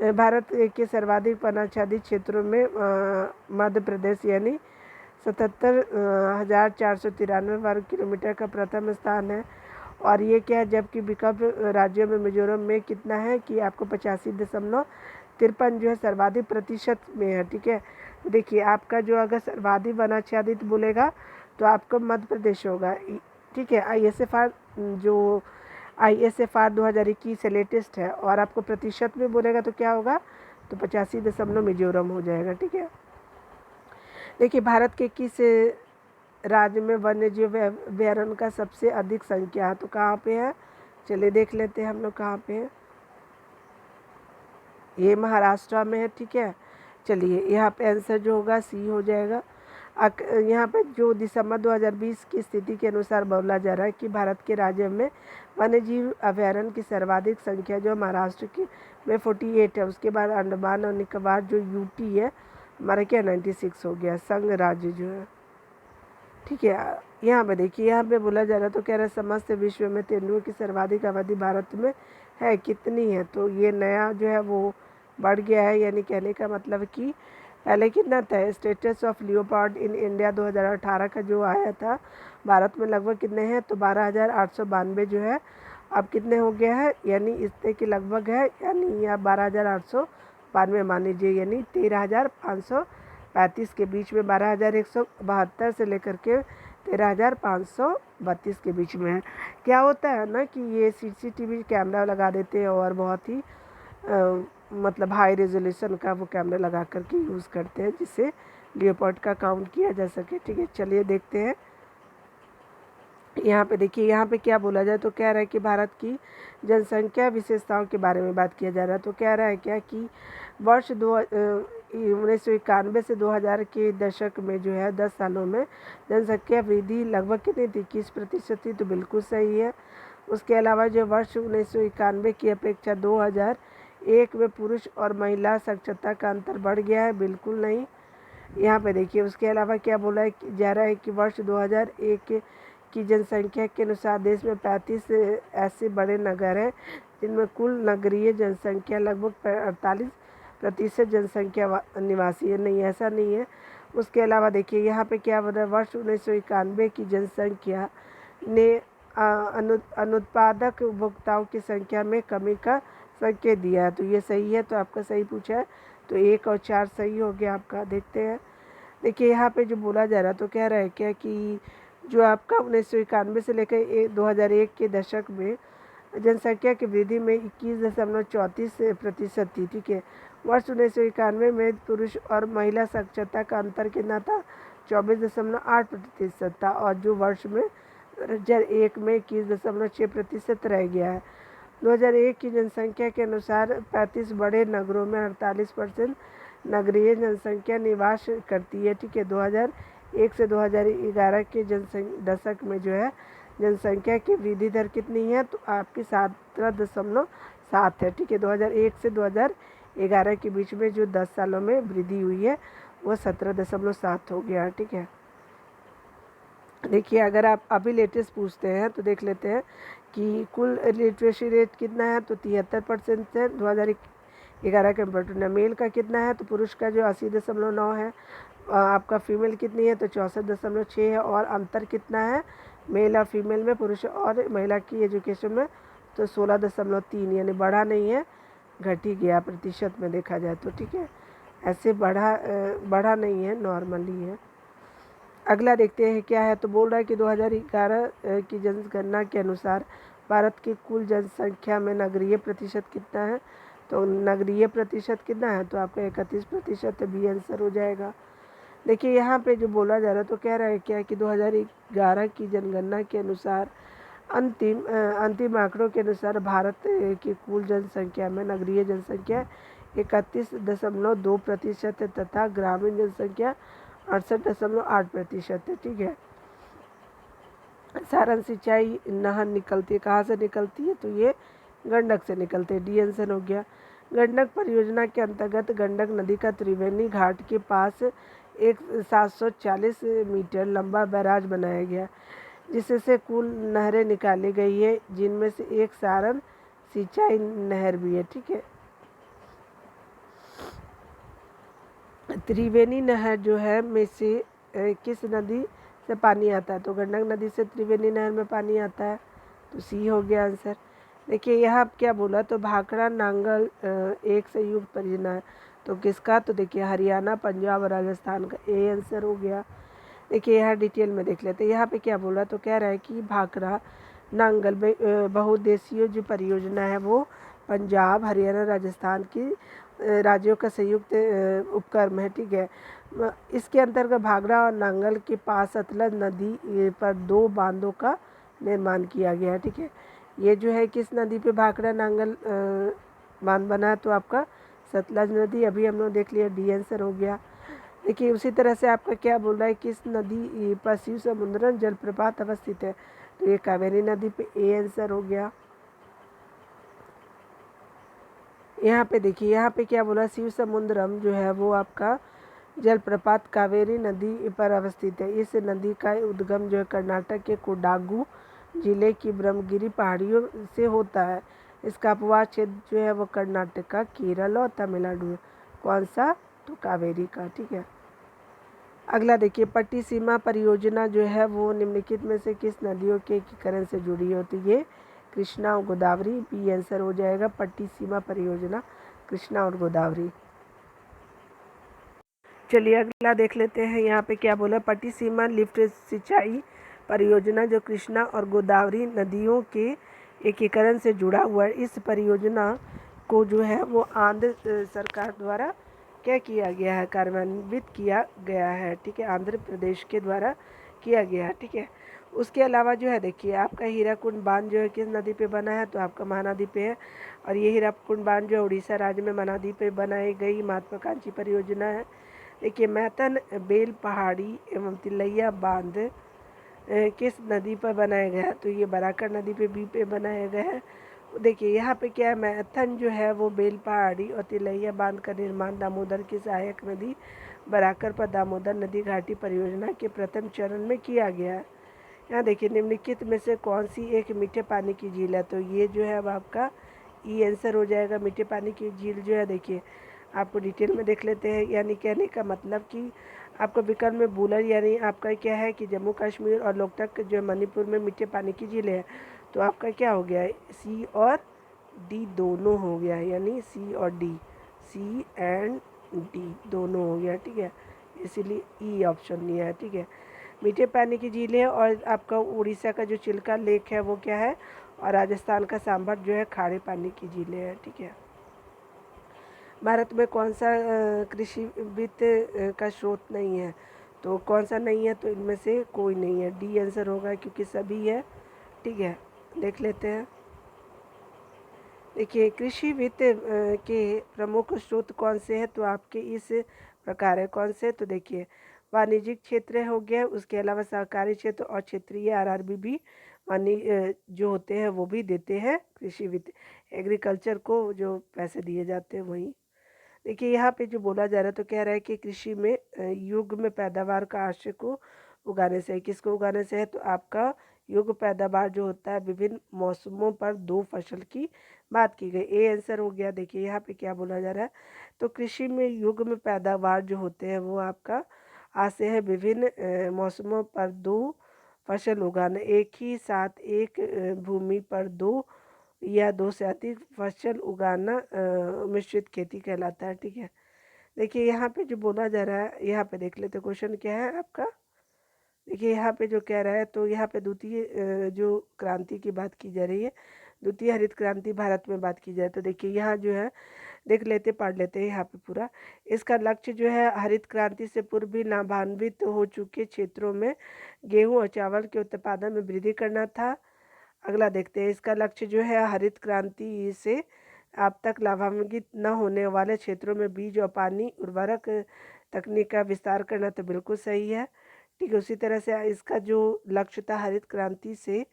A: भारत के सर्वाधिक वनाच्छादित क्षेत्रों में मध्य प्रदेश यानी 77,493 वर्ग किलोमीटर का प्रथम स्थान है। और ये क्या है, जबकि विकल्प राज्यों में मिजोरम में कितना है कि आपको 85.53 जो है सर्वाधिक प्रतिशत में है, ठीक है। देखिए आपका जो अगर सर्वाधिक वनाच्छादित बोलेगा तो आपको मध्य प्रदेश होगा, ठीक है। ISFR 2021 से लेटेस्ट है, और आपको प्रतिशत में बोलेगा तो क्या होगा, तो 85 मिजोरम हो जाएगा, ठीक है। देखिए भारत के किस राज्य में वन्यजीव अभयारण्य का सबसे अधिक संख्या है, तो कहाँ पे है, चलिए देख लेते हैं हम लोग कहाँ पे है। ये महाराष्ट्र में है, ठीक है। चलिए यहाँ पे आंसर जो होगा सी हो जाएगा। यहाँ पे जो दिसंबर 2020 की स्थिति के अनुसार बोला जा रहा है कि भारत के राज्य में वन्यजीव अभयारण्य की सर्वाधिक संख्या जो महाराष्ट्र की में 48 है, उसके बाद अंडमान और निकोबार जो UT है हमारा क्या 96 हो गया, संघ राज्य जो है, ठीक है। यहाँ पे देखिए, यहाँ पे बोला जा रहा है, तो कह रहा है समस्त विश्व में तेंदुओं की सर्वाधिक आबादी भारत में है, कितनी है, तो ये नया जो है वो बढ़ गया है, यानी कहने का मतलब कि पहले कितना था। Status of leopard in India 2018 का जो आया था, भारत में लगभग कितने हैं, तो 12,892 जो है अब कितने हो गया है, यानी इतने के लगभग है, यानी आप 12,892 मान लीजिए, यानी 13,535 के बीच में, 12,172 से लेकर के 13,532 के बीच में है। क्या होता है ना कि ये CCTV कैमरा लगा देते हैं और बहुत ही मतलब हाई रेजोल्यूशन का वो कैमरा लगा करके यूज़ करते हैं, जिससे लियोपार्ड का काउंट किया जा सके, ठीक है। चलिए देखते हैं यहाँ पे। देखिए यहाँ पे क्या बोला जाए, तो कह रहा है कि भारत की जनसंख्या विशेषताओं के बारे में बात किया जा रहा है। तो कह रहा है क्या कि वर्ष 1991 से 2000 के दशक में जो है 10 सालों में जनसंख्या वृद्धि लगभग कितनी थी, 21% थी, तो बिल्कुल सही है। उसके अलावा जो वर्ष 1991 की अपेक्षा 2001 में पुरुष और महिला साक्षरता का अंतर बढ़ गया है, बिल्कुल नहीं। यहाँ पे देखिए उसके अलावा क्या बोला जा रहा है कि वर्ष 2001 की जनसंख्या के अनुसार देश में 35 ऐसे बड़े नगर हैं जिनमें कुल नगरीय जनसंख्या लगभग 48% जनसंख्या निवासी है, नहीं ऐसा नहीं है। उसके अलावा देखिए यहाँ पे क्या बोला, वर्ष 1991 की जनसंख्या ने अनुत्पादक उपभोक्ताओं की संख्या में कमी का संकेत दिया है, तो ये सही है, तो आपका सही पूछा है, तो 1 और 4 सही हो गया आपका। देखते हैं, देखिए यहाँ पे जो बोला जा रहा है, तो कह रहा है क्या कि जो आपका 1991 से लेकर 2001 के दशक में जनसंख्या की वृद्धि में 21.34% थी, ठीक है। वर्ष 1991 में पुरुष और महिला साक्षरता का अंतर कितना था, 24.8% था, और जो वर्ष में 2001 में 21.6% रह गया है। 2001 की जनसंख्या के अनुसार 35 बड़े नगरों में 48% नगरीय जनसंख्या निवास करती है, ठीक है। 2001 से 2011 के दशक में जो है जनसंख्या की वृद्धि दर कितनी है, तो आपकी 17.7 है, ठीक है। 2001 से 2011 के बीच में जो 10 सालों में वृद्धि हुई है वो 17.7 हो गया, ठीक है। देखिए अगर आप अभी लेटेस्ट पूछते हैं तो देख लेते हैं कि कुल लिटरेसी रेट कितना है, तो 73% है 11 का इम्पोर्टेंट है। मेल का कितना है तो पुरुष का जो 80.9 है, आपका फीमेल कितनी है तो 64.6 है। और अंतर कितना है मेल और फीमेल में, पुरुष और महिला की एजुकेशन में, तो 16.3, यानी बढ़ा नहीं है, घट ही गया प्रतिशत में देखा जाए तो। ठीक है, ऐसे बढ़ा नहीं है, नॉर्मली है। अगला देखते हैं क्या है, तो बोल रहा है कि 2011 की जनगणना के अनुसार भारत की कुल जनसंख्या में नगरीय प्रतिशत कितना है, तो नगरीय प्रतिशत कितना है तो आपका 31% है, बी आंसर हो जाएगा। देखिए यहाँ पे जो बोला जा रहा है तो कह रहा है क्या कि 2011 की जनगणना के अनुसार अंतिम आंकड़ों के अनुसार भारत की कुल जनसंख्या में नगरीय जनसंख्या 31.2% है तथा ग्रामीण जनसंख्या 68.8% है। ठीक है, सारण सिंचाई नहर निकलती है, कहाँ से निकलती है तो ये गंडक से निकलते हैं, डी आंसर हो गया। गंडक परियोजना के अंतर्गत गंडक नदी का त्रिवेणी घाट के पास एक 740 मीटर लंबा बैराज बनाया गया, जिससे कुल नहरें निकाली गई है, जिनमें से एक सारण सिंचाई नहर भी है। ठीक है, त्रिवेणी नहर जो है में से किस नदी से पानी आता है तो गंडक नदी से त्रिवेणी नहर में पानी आता है, तो सी हो गया आंसर। देखिए यहाँ क्या बोला, तो भाखड़ा नांगल एक संयुक्त परियोजना है, तो किसका, तो देखिए हरियाणा, पंजाब और राजस्थान का, ए आंसर हो गया। देखिए यहाँ डिटेल में देख लेते हैं, यहाँ पे क्या बोला, तो कह रहा है कि भाखड़ा नांगल बहुउद्देशीय जो परियोजना है वो पंजाब, हरियाणा, राजस्थान की राज्यों का संयुक्त उपक्रम है। ठीक है, इसके अंतर्गत भाखड़ा और नांगल के पास सतलज नदी पर 2 बांधों का निर्माण किया गया है। ठीक है, ये जो है किस नदी पे भाखड़ा नांगल बांध बना है तो आपका सतलज नदी, अभी हम लोग देख लिया, डी आंसर हो गया। देखिए उसी तरह से आपका क्या बोल रहा है, किस नदी पर शिव समुद्रम जलप्रपात अवस्थित है, तो ये कावेरी नदी पे, ए आंसर हो गया। यहाँ पे देखिए, यहाँ पे क्या बोला, शिव समुद्रम जो है वो आपका जलप्रपात कावेरी नदी पर अवस्थित है। इस नदी का उद्गम जो है कर्नाटक के कोडागू जिले की ब्रह्मगिरी पहाड़ियों से होता है। इसका अपवाद क्षेत्र जो है वो कर्नाटक का, केरल और तमिलनाडु है। कौन सा, तो कावेरी का। ठीक है, अगला देखिए, पट्टी सीमा परियोजना जो है वो निम्नलिखित में से किस नदियों के एकीकरण से जुड़ी होती है, ये कृष्णा और गोदावरी, बी आंसर हो जाएगा। पट्टी सीमा परियोजना कृष्णा और गोदावरी। चलिए अगला देख लेते हैं, यहाँ पे क्या बोला, पट्टी सीमा लिफ्ट सिंचाई परियोजना जो कृष्णा और गोदावरी नदियों के एकीकरण से जुड़ा हुआ है। इस परियोजना को जो है वो आंध्र सरकार द्वारा क्या किया गया है, कार्यान्वित किया गया है। ठीक है, आंध्र प्रदेश के द्वारा किया गया है। ठीक है, उसके अलावा जो है देखिए, आपका हीराकुंड बांध जो है किस नदी पे बना है तो आपका महानदी पे है, और ये हीराकुंड बांध जो है उड़ीसा राज्य में महानदी पे बनाई गई महत्वाकांक्षी परियोजना है। देखिए मैथन, बेल पहाड़ी एवं तिलैया बांध किस नदी पर बनाया गया है तो ये बराकर नदी पे, बी पे बनाया गया है। देखिए यहाँ पे क्या है, मैथन जो है वो बेल पहाड़ी और तिलैया बांध का निर्माण दामोदर की सहायक नदी बराकर पर दामोदर नदी घाटी परियोजना के प्रथम चरण में किया गया है। यहाँ देखिए, निम्नलिखित में से कौन सी एक मीठे पानी की झील है, तो ये जो है अब आपका ई आंसर हो जाएगा। मीठे पानी की झील जो है देखिए, आपको डिटेल में देख लेते हैं। यानी कहने का मतलब कि आपको विकल्प में बूलर, यानी आपका क्या है कि जम्मू कश्मीर और लोकटक जो है मणिपुर में मीठे पानी की झीलें हैं, तो आपका क्या हो गया है, सी और डी दोनों हो गया है, यानी सी और डी, सी एंड डी दोनों हो गया। ठीक है, इसीलिए ई ऑप्शन लिया है। ठीक है, मीठे पानी की झीलें, और आपका उड़ीसा का जो चिल्का लेक है वो क्या है, और राजस्थान का सांभर जो है खारे पानी की झीलें हैं। ठीक है, भारत में कौन सा कृषि वित्त का स्रोत नहीं है, तो कौन सा नहीं है तो इनमें से कोई नहीं है, डी आंसर होगा क्योंकि सभी है। ठीक है, देख लेते हैं। देखिए कृषि वित्त के प्रमुख स्रोत कौन से हैं तो आपके इस प्रकार है। कौन से, तो देखिए वाणिज्यिक क्षेत्र हो गया, उसके अलावा सहकारी क्षेत्र और क्षेत्रीय आरआरबी भी जो होते हैं वो भी देते हैं कृषि वित्त, एग्रीकल्चर को जो पैसे दिए जाते हैं वही। देखिए यहाँ पे जो बोला जा रहा है तो कह रहा है कि कृषि में युग में पैदावार का आशय को उगाने से है, किसको उगाने से है तो आपका योग्य पैदावार जो होता है विभिन्न मौसमों पर 2 फसल की बात की गई। ए आंसर हो गया। देखिए यहाँ पे क्या बोला जा रहा है, तो कृषि में युग्म में पैदावार जो होते हैं वो आपका आशय है विभिन्न मौसमों पर 2 फसल उगाना। एक ही साथ एक भूमि पर 2 या 2 से अधिक फसल उगाना मिश्रित खेती कहलाता है। ठीक है, देखिए यहाँ पे जो बोला जा रहा है, यहाँ पे देख लेते क्वेश्चन क्या है आपका। देखिए यहाँ पे जो कह रहा है, तो यहाँ पे द्वितीय जो क्रांति की बात की जा रही है, द्वितीय हरित क्रांति भारत में बात की जाए तो देखिए यहाँ जो है देख लेते, पढ़ लेते हैं यहाँ पे पूरा। इसका लक्ष्य जो है हरित क्रांति से पूर्व भी लाभान्वित हो चुके क्षेत्रों में गेहूं और चावल के उत्पादन में वृद्धि करना था। अगला देखते हैं, इसका लक्ष्य जो है हरित क्रांति से अब तक लाभान्वित न होने वाले क्षेत्रों में बीज और पानी उर्वरक तकनीक का विस्तार करना, तो बिल्कुल सही है। ठीक है, उसी तरह से इसका जो लक्ष्य था हरित क्रांति से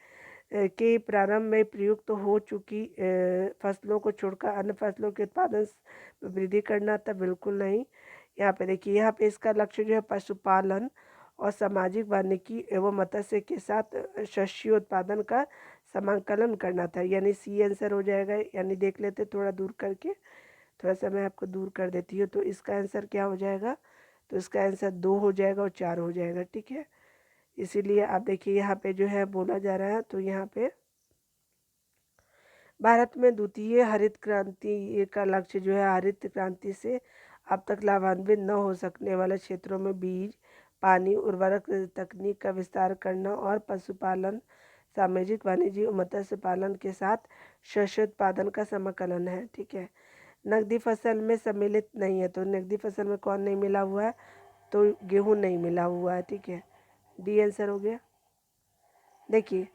A: के प्रारंभ में प्रयुक्त हो चुकी फसलों को छोड़कर अन्य फसलों के उत्पादन में वृद्धि करना था, बिल्कुल नहीं। यहाँ पे देखिए, यहाँ पे इसका लक्ष्य जो है पशुपालन और सामाजिक वानिकी एवं मत्स्य के साथ शस्य उत्पादन का समाकलन करना था, यानी सी आंसर हो जाएगा। यानी देख लेते थोड़ा दूर करके, थोड़ा सा मैं आपको दूर कर देती हूँ, तो इसका आंसर क्या हो जाएगा, तो इसका आंसर 2 हो जाएगा और 4 हो जाएगा। ठीक है, इसीलिए आप देखिए यहाँ पे जो है बोला जा रहा है, तो यहाँ पे भारत में द्वितीय हरित क्रांति का लक्ष्य जो है हरित क्रांति से अब तक लाभान्वित न हो सकने वाले क्षेत्रों में बीज, पानी, उर्वरक तकनीक का विस्तार करना और पशुपालन, सामाजिक वाणिज्य और मत्स्य पालन के साथ शस्य उत्पादन का समाकलन है। ठीक है, नकदी फसल में सम्मिलित नहीं है, तो नकदी फसल में कौन नहीं मिला हुआ है, तो गेहूं नहीं मिला हुआ है। ठीक है, डी आंसर हो गया। देखिए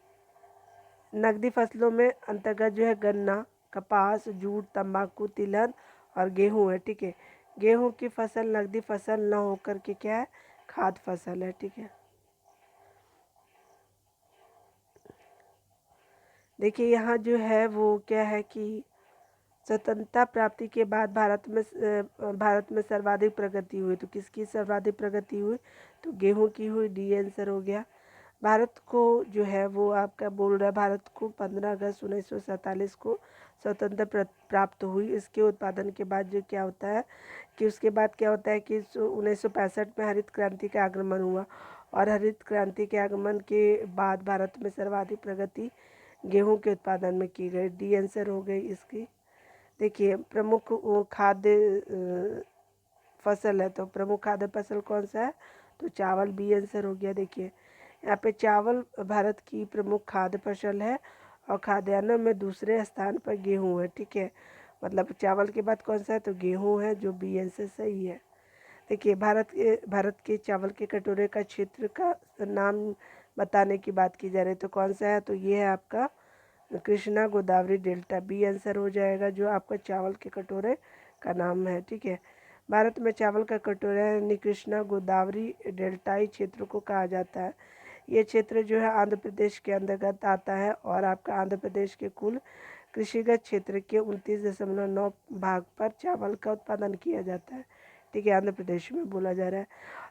A: नकदी फसलों में अंतर्गत जो है गन्ना, कपास, जूट, तंबाकू, तिलहन और गेहूं है। ठीक है, गेहूं की फसल नकदी फसल न होकर के क्या है, खाद्य फसल है। ठीक है, देखिए यहाँ जो है वो क्या है कि स्वतंत्रता प्राप्ति के बाद भारत में सर्वाधिक प्रगति हुई, तो किसकी सर्वाधिक प्रगति हुई, तो गेहूं की हुई। डी आंसर हो गया। भारत को जो है वो आपका बोल रहा है, भारत को 15 अगस्त 1947 को स्वतंत्रता प्राप्त हुई। इसके उत्पादन के बाद जो क्या होता है कि उसके बाद क्या होता है कि 1965 में हरित क्रांति का आगमन हुआ, और हरित क्रांति के आगमन के बाद भारत में सर्वाधिक प्रगति गेहूं के उत्पादन में की गई। डी आंसर हो गई इसकी। देखिए प्रमुख खाद्य फसल है, तो प्रमुख खाद्य फसल कौन सा है, तो चावल। बी आंसर हो गया। देखिए यहाँ पे चावल भारत की प्रमुख खाद्य फसल है और खाद्यान्नों में दूसरे स्थान पर गेहूं है। ठीक है, मतलब चावल के बाद कौन सा है, तो गेहूं है, जो बी आंसर सही है। देखिए भारत के चावल के कटोरे का क्षेत्र का नाम बताने की बात की जा रही है, तो कौन सा है, तो ये है आपका Krishna Godavari delta. B answer हो जाएगा, जो आपका चावल के कटोरे का नाम है। ठीक है, भारत में चावल का कटोरा यानी कृष्णा गोदावरी डेल्टाई क्षेत्र को कहा जाता है। ये क्षेत्र जो है आंध्र प्रदेश के अंतर्गत आता है, और आपका आंध्र प्रदेश के कुल कृषिगत क्षेत्र के 29.9 भाग पर चावल का उत्पादन किया जाता है। ठीक है, आंध्र प्रदेश में बोला जा रहा है।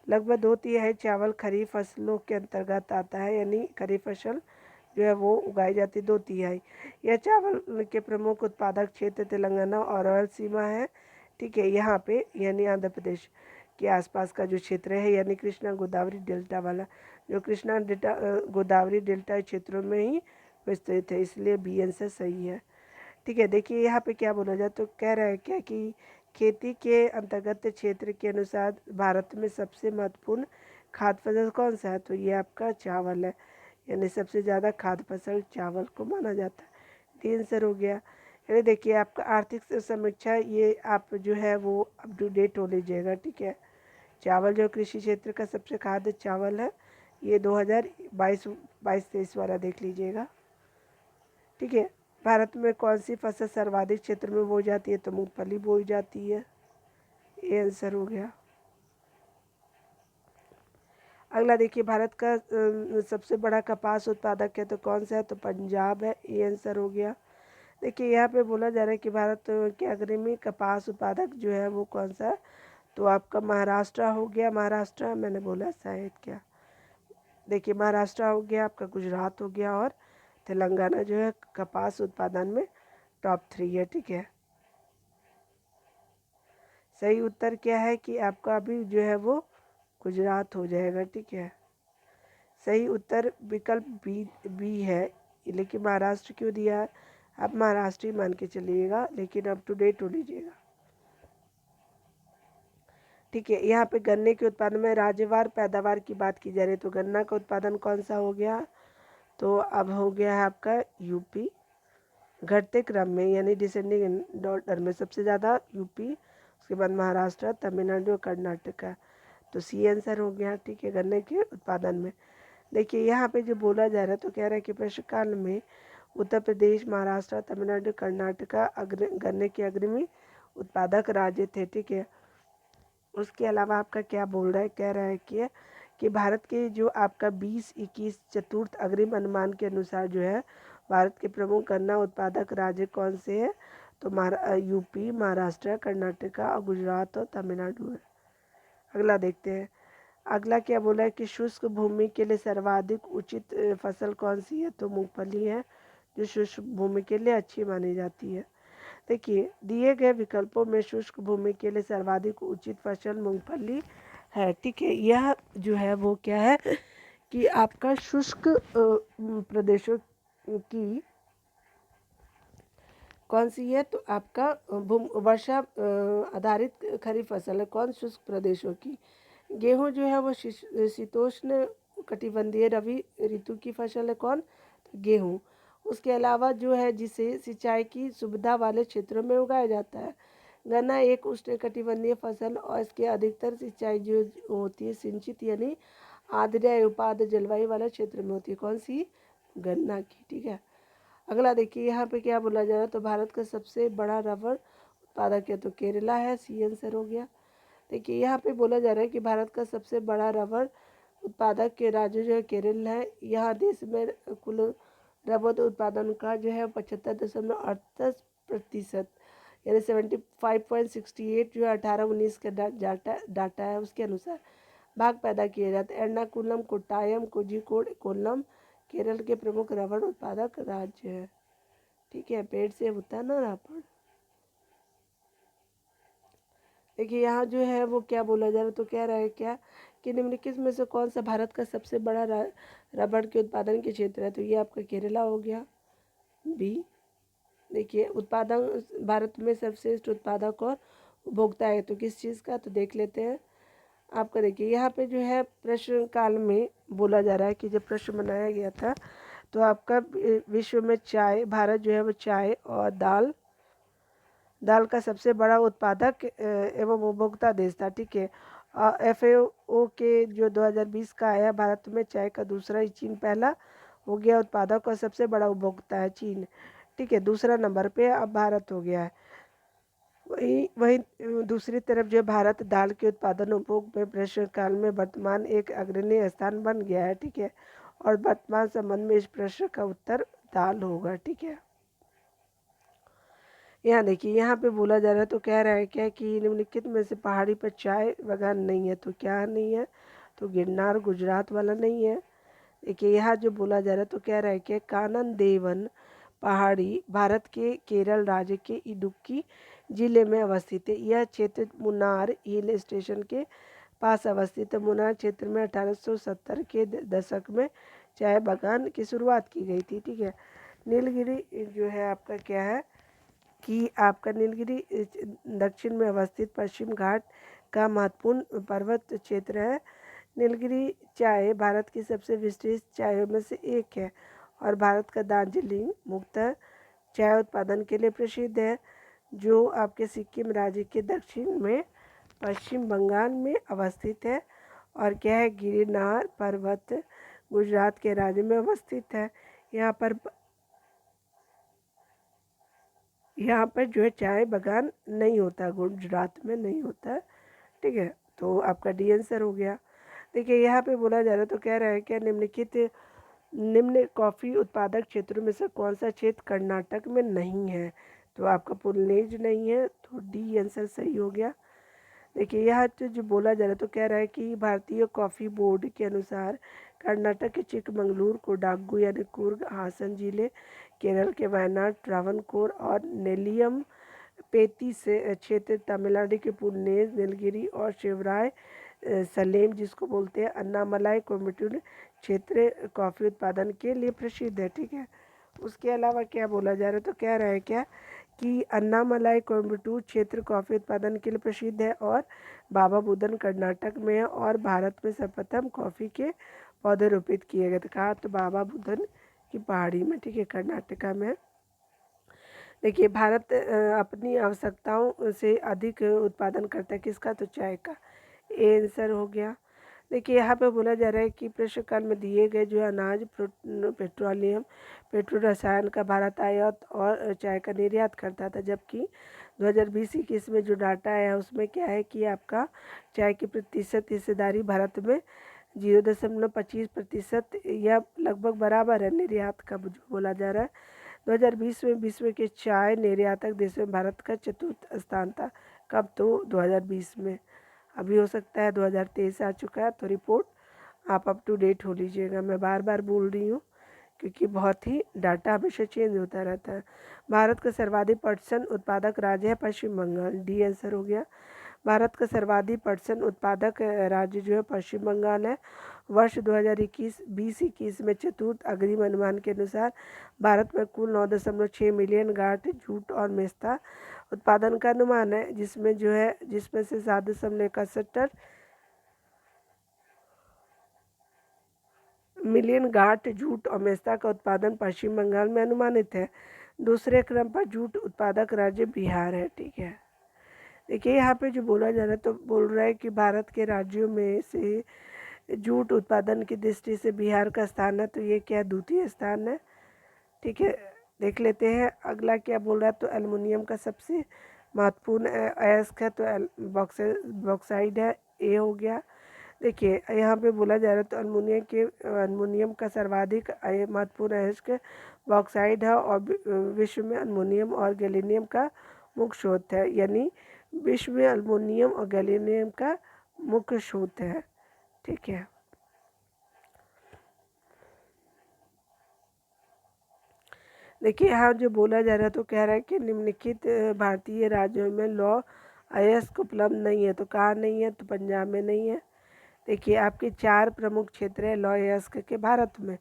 A: लगभग 2/3 चावल खरीफ फसलों के अंतर्गत आता है, यानी खरीफ फसल जो है वो उगाई जाती है 2/3। यह चावल के प्रमुख उत्पादक क्षेत्र तेलंगाना और रायलसीमा है। ठीक है, यहाँ पे यानी आंध्र प्रदेश के आसपास का जो क्षेत्र है, यानी कृष्णा गोदावरी डेल्टा वाला, जो कृष्णा गोदावरी डेल्टा क्षेत्रों में ही विस्तृत है, इसलिए बी आंसर सही है। ठीक है, देखिए यहाँ पे क्या बोला जाए, तो कह रहा है क्या कि खेती के अंतर्गत क्षेत्र के अनुसार भारत में सबसे महत्वपूर्ण खाद्य फसल कौन सा है, तो ये आपका चावल है, यानी सबसे ज़्यादा खाद्य फसल चावल को माना जाता है। डी आंसर हो गया। यानी देखिए आपका आर्थिक समीक्षा, ये आप जो है वो अप टू डेट हो लीजिएगा। ठीक है, चावल जो कृषि क्षेत्र का सबसे खाद्य चावल है, ये 2022-23 वाला देख लीजिएगा। ठीक है, भारत में कौन सी फसल सर्वाधिक क्षेत्र में बोई जाती है, तो मूंगफली बोई जाती है। ये आंसर हो गया। अगला देखिए, भारत का सबसे बड़ा कपास उत्पादक है, तो कौन सा है, तो पंजाब है। ये आंसर हो गया। देखिए यहाँ पे बोला जा रहा है कि भारत के अग्रणी कपास उत्पादक जो है वो कौन सा है, तो आपका महाराष्ट्र हो गया। महाराष्ट्र मैंने बोला शायद क्या, देखिए महाराष्ट्र हो गया आपका, गुजरात हो गया, और तेलंगाना जो है कपास उत्पादन में टॉप 3 है। ठीक है, सही उत्तर क्या है कि आपका अभी जो है वो गुजरात हो जाएगा। ठीक है, सही उत्तर विकल्प बी है, लेकिन महाराष्ट्र क्यों दिया है, आप महाराष्ट्र ही मान के चलिएगा, लेकिन अप टू डेट हो लीजिएगा। ठीक है, यहाँ पे गन्ने के उत्पादन में राज्यवार पैदावार की बात की जा रही है, तो गन्ना का उत्पादन कौन सा हो गया, तो अब हो गया है आपका यूपी। घटते क्रम में यानी डिसेंडिंग ऑर्डर में सबसे ज़्यादा यूपी, उसके बाद महाराष्ट्र, तमिलनाडु, कर्नाटका, तो सी आंसर हो गया। ठीक है, गन्ने के उत्पादन में देखिए यहाँ पे जो बोला जा रहा है, तो कह रहा है कि प्रश्नकाल में उत्तर प्रदेश, महाराष्ट्र, तमिलनाडु, कर्नाटका गन्ने के अग्रणी उत्पादक राज्य थे। ठीक है, उसके अलावा आपका क्या बोल रहा है, कह रहा है कि भारत के जो आपका 20-21 चतुर्थ अग्रिम अनुमान के अनुसार जो है भारत के प्रमुख गन्ना उत्पादक राज्य कौन से हैं, तो यूपी, महाराष्ट्र, कर्नाटका और गुजरात और तमिलनाडु है। अगला देखते हैं, अगला क्या बोला है कि शुष्क भूमि के लिए सर्वाधिक उचित फसल कौन सी है, तो मूंगफली है, जो शुष्क भूमि के लिए अच्छी मानी जाती है। देखिए दिए गए विकल्पों में शुष्क भूमि के लिए सर्वाधिक उचित फसल मूंगफली है। ठीक है, यह जो है वो क्या है कि आपका शुष्क प्रदेशों की कौन सी है, तो आपका वर्षा आधारित खरीफ फसल है। कौन शुष्क प्रदेशों की, गेहूं जो है वो शीतोष्ण कटिबंधीय रवि ऋतु की फसल है। कौन, तो गेहूं। उसके अलावा जो है जिसे सिंचाई की सुविधा वाले क्षेत्रों में उगाया जाता है। गन्ना एक उष्णकटिबंधीय फसल और इसके अधिकतर सिंचाई जो होती है सिंचित यानी आर्द्र या उपाद्र जलवायु वाले क्षेत्र में होती है। कौन सी, गन्ना की। ठीक है, अगला देखिए यहाँ पे क्या बोला जा रहा है, तो भारत का सबसे बड़ा रबर उत्पादक है, तो केरला है, सी आंसर हो गया। देखिए यहाँ पे बोला जा रहा है कि भारत का सबसे बड़ा रबर उत्पादक के राज्य जो है केरल है। यहाँ देश में कुल रबर उत्पादन का जो है 75.38% यानी 75.68 जो है 18-19 का डाटा है, उसके अनुसार भाग पैदा किए जाते हैं। एर्नाकुलम, कोट्टायम, कोझिकोड, कोल्लम केरल के प्रमुख रबर उत्पादक राज्य है। ठीक है, पेड़ से होता है ना रबर। देखिए यहाँ जो है वो क्या बोला जा रहा है, तो कह रहा है क्या कि निम्नलिखित में से कौन सा भारत का सबसे बड़ा रबर के उत्पादन के क्षेत्र है, तो ये आपका केरला हो गया, बी। देखिए उत्पादन भारत में सर्वश्रेष्ठ उत्पादक और उपभोक्ता है, तो किस चीज़ का, तो देख लेते हैं आपका। देखिए यहाँ पे जो है प्रश्न काल में बोला जा रहा है कि जब प्रश्न बनाया गया था तो आपका विश्व में चाय, भारत जो है वो चाय और दाल का सबसे बड़ा उत्पादक एवं उपभोक्ता देश था। ठीक है, FAO के जो 2020 का आया, भारत में चाय का दूसरा ही, चीन पहला हो गया उत्पादक और सबसे बड़ा उपभोक्ता है चीन। ठीक है, दूसरा नंबर पे अब भारत हो गया है। वही दूसरी तरफ जो भारत दाल के उत्पादन उपभोग में प्रश्न काल में वर्तमान एक अग्रणी स्थान बन गया है। ठीक है, और वर्तमान संबंध में इस प्रश्न का उत्तर दाल होगा। ठीक है, यहाँ देखिए यहाँ पे बोला जा रहा है, तो कह रहा है क्या कि निम्नलिखित में से पहाड़ी पर चाय बागान नहीं है, तो क्या नहीं है, तो गिरनार गुजरात वाला नहीं है। देखिए यहाँ जो बोला जा रहा है, तो कह रहा है कि कानन देवन पहाड़ी भारत के केरल राज्य के इडुक्की जिले में अवस्थित है। यह क्षेत्र मुन्नार हिल स्टेशन के पास अवस्थित है। मुन्नार क्षेत्र में 1870 के दशक में चाय बागान की शुरुआत की गई थी। ठीक है, नीलगिरी जो है आपका क्या है कि आपका नीलगिरी दक्षिण में अवस्थित पश्चिम घाट का महत्वपूर्ण पर्वत क्षेत्र है। नीलगिरी चाय भारत की सबसे विस्तृत चायों में से एक है और भारत का दार्जिलिंग मुख्यतः चाय उत्पादन के लिए प्रसिद्ध है, जो आपके सिक्किम राज्य के दक्षिण में पश्चिम बंगाल में अवस्थित है। और क्या है, गिरनार पर्वत गुजरात के राज्य में अवस्थित है। यहाँ पर जो है चाय बागान नहीं होता, गुजरात में नहीं होता। ठीक है, तो आपका डी आंसर हो गया। देखिए यहाँ पे बोला जा रहा है, तो कह रहा है क्या निम्नलिखित निम्न कॉफ़ी उत्पादक क्षेत्रों में से कौन सा क्षेत्र कर्नाटक में नहीं है, तो आपका पुलनेज नहीं है, तो डी आंसर सही हो गया। देखिए यहाँ तो जो बोला जा रहा है, तो कह रहा है कि भारतीय कॉफ़ी बोर्ड के अनुसार कर्नाटक के चिकमंगलूर, कोडागू यानी कुर्ग, हासन जिले, केरल के वायनाड, ट्रावनकोर और नेलियम पेती से क्षेत्र, तमिलनाडु के पुणे, नीलगिरी और शिवराय सलेम जिसको बोलते हैं, अन्नामलाई, कोयम्बटूर क्षेत्र कॉफ़ी उत्पादन के लिए प्रसिद्ध है। ठीक है, उसके अलावा क्या बोला जा रहा है, तो कह रहा है क्या कि अन्नामलाई कोयम्बटूर क्षेत्र कॉफ़ी उत्पादन के लिए प्रसिद्ध है और बाबा बुदन कर्नाटक में है और भारत में सर्वप्रथम कॉफ़ी के पौधे रोपित किए गए थे। कहा तो बाबा बुदन की पहाड़ी में, ठीक है, कर्नाटका में। देखिए भारत अपनी आवश्यकताओं से अधिक उत्पादन करता है किसका, तो चाय का। ए आंसर हो गया। देखिए यहाँ पे बोला जा रहा है कि प्रश्नकाल में दिए गए जो अनाज, पेट्रोलियम, पेट्रो रसायन का भारत आयात और चाय का निर्यात करता था, जबकि 2020-21 में जो डाटा है उसमें क्या है कि आपका चाय की प्रतिशत हिस्सेदारी भारत में 0.25% या लगभग बराबर है निर्यात का जो बोला जा रहा है। 2020 में विश्व के चाय निर्यातक देशों में भारत का चतुर्थ स्थान था। कब, तो 2020 में। अभी हो सकता है 2023 आ चुका है, तो रिपोर्ट आप अप टू डेट हो लीजिएगा। मैं बार बार बोल रही हूँ क्योंकि बहुत ही डाटा हमेशा चेंज होता रहता है। भारत का सर्वाधिक पटसन उत्पादक राज्य है पश्चिम बंगाल, डी आंसर हो गया। भारत का सर्वाधिक पटसन उत्पादक राज्य जो है पश्चिम बंगाल है। वर्ष 2021 में चतुर्थ अग्रिम अनुमान के अनुसार भारत में कुल 9.6 मिलियन गांठ जूट और मेस्ता उत्पादन का अनुमान है, जिसमें से 7.61 मिलियन गांठ जूट और मेस्ता का उत्पादन पश्चिम बंगाल में अनुमानित है। दूसरे क्रम पर जूट उत्पादक राज्य बिहार है। ठीक है, देखिए यहाँ पे जो बोला जा रहा है, तो बोल रहा है कि भारत के राज्यों में से जूट उत्पादन की दृष्टि से बिहार का स्थान है, तो ये क्या द्वितीय स्थान है। ठीक है, देख लेते हैं अगला क्या बोल रहा है। तो एल्युमिनियम का सबसे महत्वपूर्ण अयस्क है, तो बॉक्साइड है, ए हो गया। देखिए यहाँ पे बोला जा रहा है तो एल्युमिनियम का सर्वाधिक महत्वपूर्ण अयस्क बॉक्साइड है और विश्व में एल्युमिनियम और गैलीनियम का मुख्य स्रोत है, यानी विश्व में एल्युमिनियम और गैलीनियम का मुख्य स्रोत है। ठीक है, देखिए यहाँ जो बोला जा रहा है तो कह रहा है कि निम्नलिखित भारतीय राज्यों में लौ अयस्क उपलब्ध नहीं है, तो कहाँ नहीं है, तो पंजाब में नहीं है। देखिए आपके 4 प्रमुख क्षेत्र है लौ अयस्क के भारत में।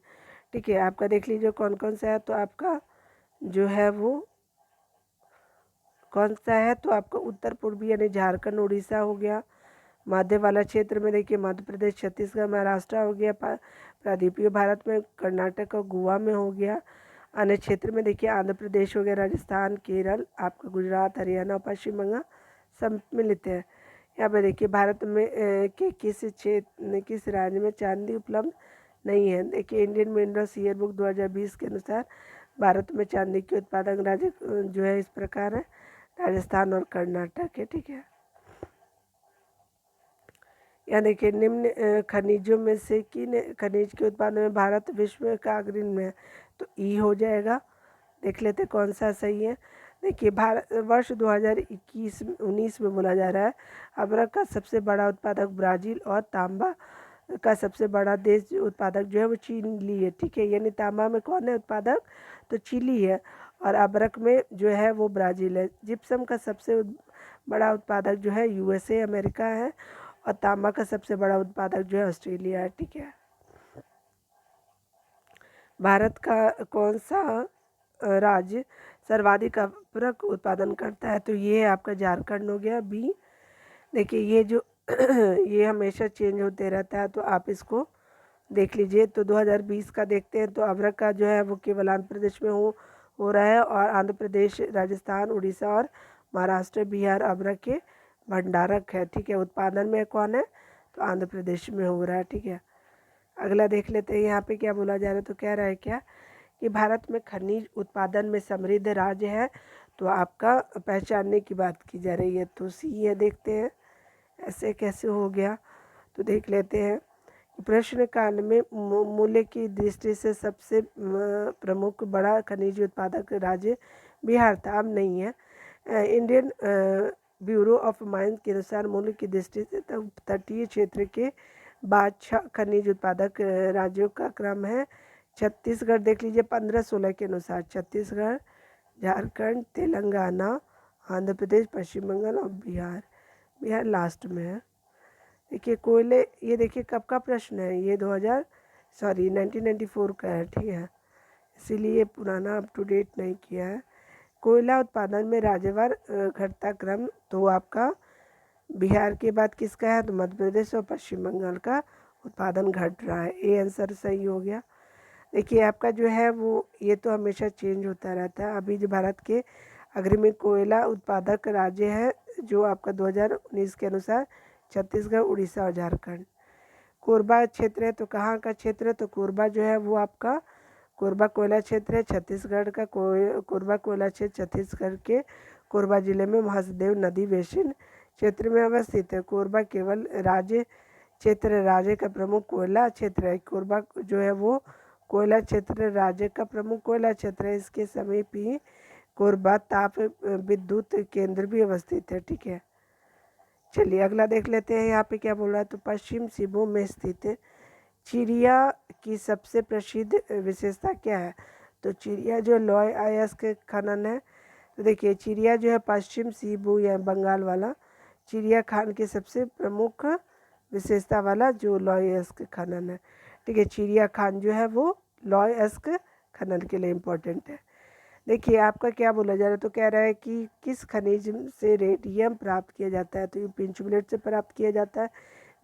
A: ठीक है, आपका देख लीजिए कौन कौन सा है, तो आपका जो है वो कौन सा है, तो आपका उत्तर पूर्वी यानी झारखंड, उड़ीसा हो गया। मध्य वाला क्षेत्र में देखिए मध्य प्रदेश, छत्तीसगढ़, महाराष्ट्र हो गया। प्रायद्वीपीय भारत में कर्नाटक और गोवा में हो गया। अन्य क्षेत्र में देखिए आंध्र प्रदेश हो गया, राजस्थान, केरल, आपका गुजरात, हरियाणा और पश्चिम बंगाल सम्मिलित है। यहाँ पे देखिए भारत में के किस राज्य में चांदी उपलब्ध नहीं है। देखिए इंडियन मिनरल्स ईयर बुक 2020 के अनुसार भारत में चांदी के उत्पादक राज्य जो है इस प्रकार है, राजस्थान और कर्नाटक है। ठीक है, यहाँ देखिए निम्न खनिजों में से किन खनिज के उत्पादन में भारत विश्व का अग्रणी में है, तो ई हो जाएगा। देख लेते कौन सा सही है। देखिए भारत वर्ष 2021-19 में बोला जा रहा है अबरक का सबसे बड़ा उत्पादक ब्राज़ील और तांबा का सबसे बड़ा देश उत्पादक जो है वो चिली है। ठीक है, यानी तांबा में कौन है उत्पादक, तो चिली है और अबरक में जो है वो ब्राज़ील है। जिप्सम का सबसे बड़ा उत्पादक जो है यूएसए अमेरिका है और तांबा का सबसे बड़ा उत्पादक जो है ऑस्ट्रेलिया है। ठीक है, भारत का कौन सा राज्य सर्वाधिक अबरक उत्पादन करता है, तो ये है आपका झारखंड हो गया, बी। देखिए ये जो ये हमेशा चेंज होते रहता है, तो आप इसको देख लीजिए। तो 2020 का देखते हैं, तो अबरक का जो है वो केवल आंध्र प्रदेश में हो रहा है और आंध्र प्रदेश, राजस्थान, उड़ीसा और महाराष्ट्र, बिहार अबरक के भंडारक है। ठीक है, उत्पादन में कौन है, तो आंध्र प्रदेश में हो रहा है। ठीक है, अगला देख लेते हैं यहाँ पे क्या बोला जा रहा है। तो कह रहा है क्या कि भारत में खनिज उत्पादन में समृद्ध राज्य है, तो आपका पहचानने की बात की जा रही है, तो सी है। देखते हैं ऐसे कैसे हो गया, तो देख लेते हैं। प्रश्न काल में मूल्य की दृष्टि से सबसे प्रमुख बड़ा खनिज उत्पादक राज्य बिहार था, अब नहीं है। इंडियन ब्यूरो ऑफ माइंस के अनुसार मूल्य की दृष्टि से तटीय क्षेत्र के बादशाह खनिज उत्पादक राज्यों का क्रम है। छत्तीसगढ़ देख लीजिए 15-16 के अनुसार, छत्तीसगढ़, झारखंड, तेलंगाना, आंध्र प्रदेश, पश्चिम बंगाल और बिहार। बिहार लास्ट में है। देखिए कोयले, ये देखिए कब का प्रश्न है, ये 1994 का है, ठीक है, इसीलिए पुराना अप टू डेट नहीं किया है। कोयला उत्पादन में राज्यवार घटता क्रम, तो आपका बिहार के बाद किसका है, तो मध्य प्रदेश और पश्चिम बंगाल का उत्पादन घट रहा है। ए आंसर सही हो गया। देखिए आपका जो है वो ये तो हमेशा चेंज होता रहता है। अभी जो भारत के अग्रणी कोयला उत्पादक राज्य है जो आपका 2019 के अनुसार छत्तीसगढ़, उड़ीसा और झारखंड। कोरबा क्षेत्र है, तो कहाँ का क्षेत्र है, तो कोरबा जो है वो आपका कोरबा कोयला क्षेत्र है छत्तीसगढ़ का। कोरबा कोयला क्षेत्र छत्तीसगढ़ के कोरबा जिले में महासदेव नदी बेसिन क्षेत्र में अवस्थित है। कोरबा केवल राज्य क्षेत्र राज्य का प्रमुख कोयला क्षेत्र है। कोरबा जो है वो कोयला क्षेत्र राज्य का प्रमुख कोयला क्षेत्र है। इसके समीप ही कोरबा ताप विद्युत केंद्र भी अवस्थित है, ठीक है। चलिए अगला देख लेते हैं, यहाँ पे क्या बोल रहा है, तो पश्चिम सिंहभूम में स्थित चिड़िया की सबसे प्रसिद्ध विशेषता क्या है, तो चिड़िया जो लौह अयस्क खनन है। तो देखिए चिड़िया जो है पश्चिम सिंहभूम या बंगाल वाला चिड़िया खान की सबसे प्रमुख विशेषता वाला जो लौह अयस्क खनन है, ठीक है। चिड़िया खान जो है वो लौह अयस्क खनन के लिए इम्पोर्टेंट है। देखिए आपका क्या बोला जा रहा है, तो कह रहा है कि किस खनिज से रेडियम प्राप्त किया जाता है, तो ये पिंचबुलेट से प्राप्त किया जाता है।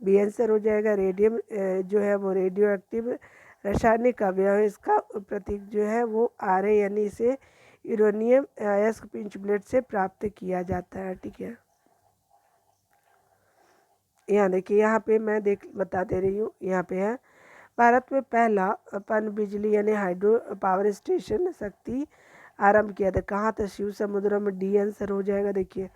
A: बी आंसर हो जाएगा। रेडियम जो है वो रेडियो एक्टिव रासायनिक अवयव है। इसका प्रतीक जो है वो आर है, यानी इसे यूरेनियम अयस्क पिंचबुलेट से प्राप्त किया जाता है, ठीक है। यहाँ देखिए, यहाँ पे मैं बता दे रही हूँ, यहाँ पे है भारत में पहला पन बिजली यानी हाइड्रो पावर स्टेशन शक्ति आरंभ किया था। कहाँ था, शिव समुद्र में। डी आंसर हो जाएगा। देखिए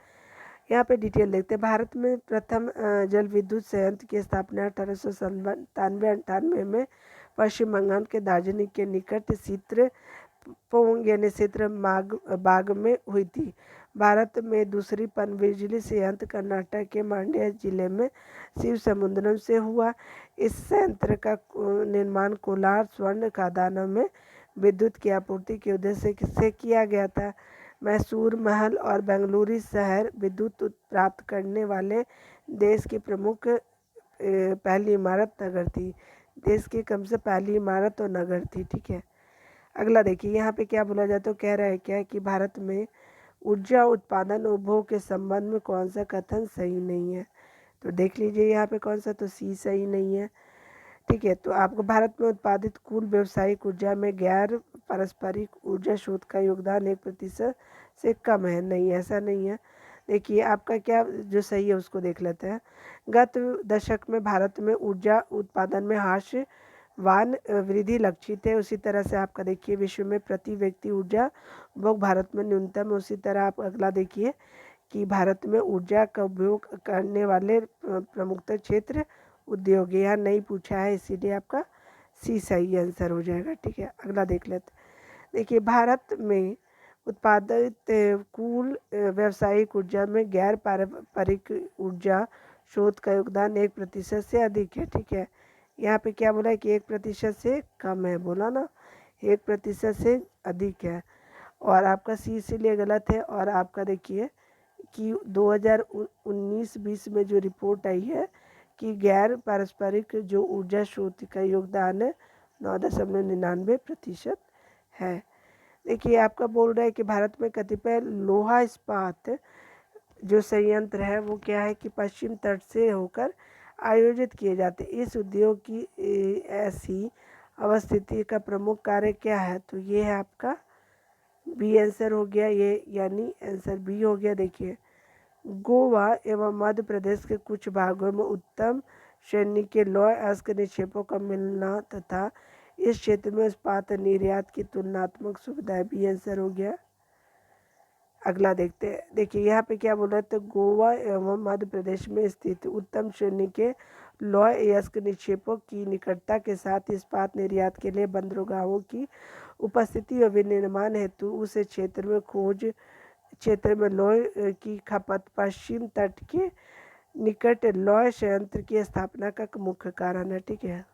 A: यहाँ पे डिटेल देखते हैं। भारत में प्रथम जल विद्युत संयंत्र की स्थापना 1897-98 में पश्चिम बंगाल के दार्जिलिंग के निकट चित्रपोंग यानी चित्र बाग में हुई थी। भारत में दूसरी पनबिजली संयंत्र कर्नाटक के मांड्या जिले में शिव समुद्रम से हुआ। इस संयंत्र का निर्माण कोलार स्वर्ण खदानों में विद्युत की आपूर्ति के उद्देश्य से किया गया था। मैसूर महल और बेंगलुरु शहर विद्युत प्राप्त करने वाले देश की प्रमुख पहली इमारत नगर थी। देश की कम से पहली इमारत और नगर थी, ठीक है। अगला देखिए, यहाँ पे क्या बोला जाता है, तो कह रहा है क्या कि भारत में ऊर्जा उत्पादन उपभोग के संबंध में कौन सा कथन सही नहीं है, तो देख लीजिए यहाँ पे कौन सा, तो सी सही नहीं है, ठीक है। तो आपको भारत में उत्पादित कुल व्यावसायिक ऊर्जा में गैर पारस्परिक ऊर्जा स्रोत का योगदान 1% से कम है। नहीं, ऐसा नहीं है। देखिए आपका क्या जो सही है उसको देख लेते हैं। गत दशक में भारत में ऊर्जा उत्पादन में हास्यवान वृद्धि लक्षित है। उसी तरह से आपका देखिए विश्व में प्रति व्यक्ति ऊर्जा उपभोग भारत में न्यूनतम। उसी तरह आप अगला देखिए कि भारत में ऊर्जा का उपयोग करने वाले प्रमुखता क्षेत्र उद्योग यहाँ नहीं पूछा है, इसीलिए आपका सी सही आंसर हो जाएगा, ठीक है। अगला देख लेते। देखिए भारत में उत्पादित कुल व्यावसायिक ऊर्जा में गैर पारंपरिक ऊर्जा स्रोत का योगदान 1% से अधिक है, ठीक है। यहाँ पे क्या बोला है कि 1% से कम है, बोला ना, 1% से अधिक है, और आपका सी इसीलिए गलत है। और आपका देखिए कि 2019-20 में जो रिपोर्ट आई है कि गैर पारस्परिक जो ऊर्जा स्रोत का योगदान है 9.99% है। देखिए आपका बोल रहा है कि भारत में कतिपय लोहा इस्पात जो संयंत्र है वो क्या है कि पश्चिम तट से होकर आयोजित किए जाते। इस उद्योग की ऐसी अवस्थिति का प्रमुख कार्य क्या है, तो ये है आपका बी आंसर हो गया ये, यानी आंसर बी हो गया। देखिए गोवा एवं मध्य प्रदेश के कुछ भागों में उत्तम श्रेणी के लौह अयस्क निक्षेपों का मिलना तथा इस क्षेत्र में इस्पात निर्यात की तुलनात्मक सुविधाएं भी आंसर हो गया। अगला देखते हैं। देखिए यहाँ पे क्या बोल रहा है, तो गोवा एवं मध्य प्रदेश में स्थित उत्तम श्रेणी के लौह अयस्क निक्षेपों की निकटता के साथ इस्पात निर्यात के लिए बंदरगाहों की उपस्थिति और विनिर्माण हेतु उस क्षेत्र में लौह की खपत पश्चिम तट के निकट लौह संयंत्र की स्थापना का मुख्य कारण है। ठीक है,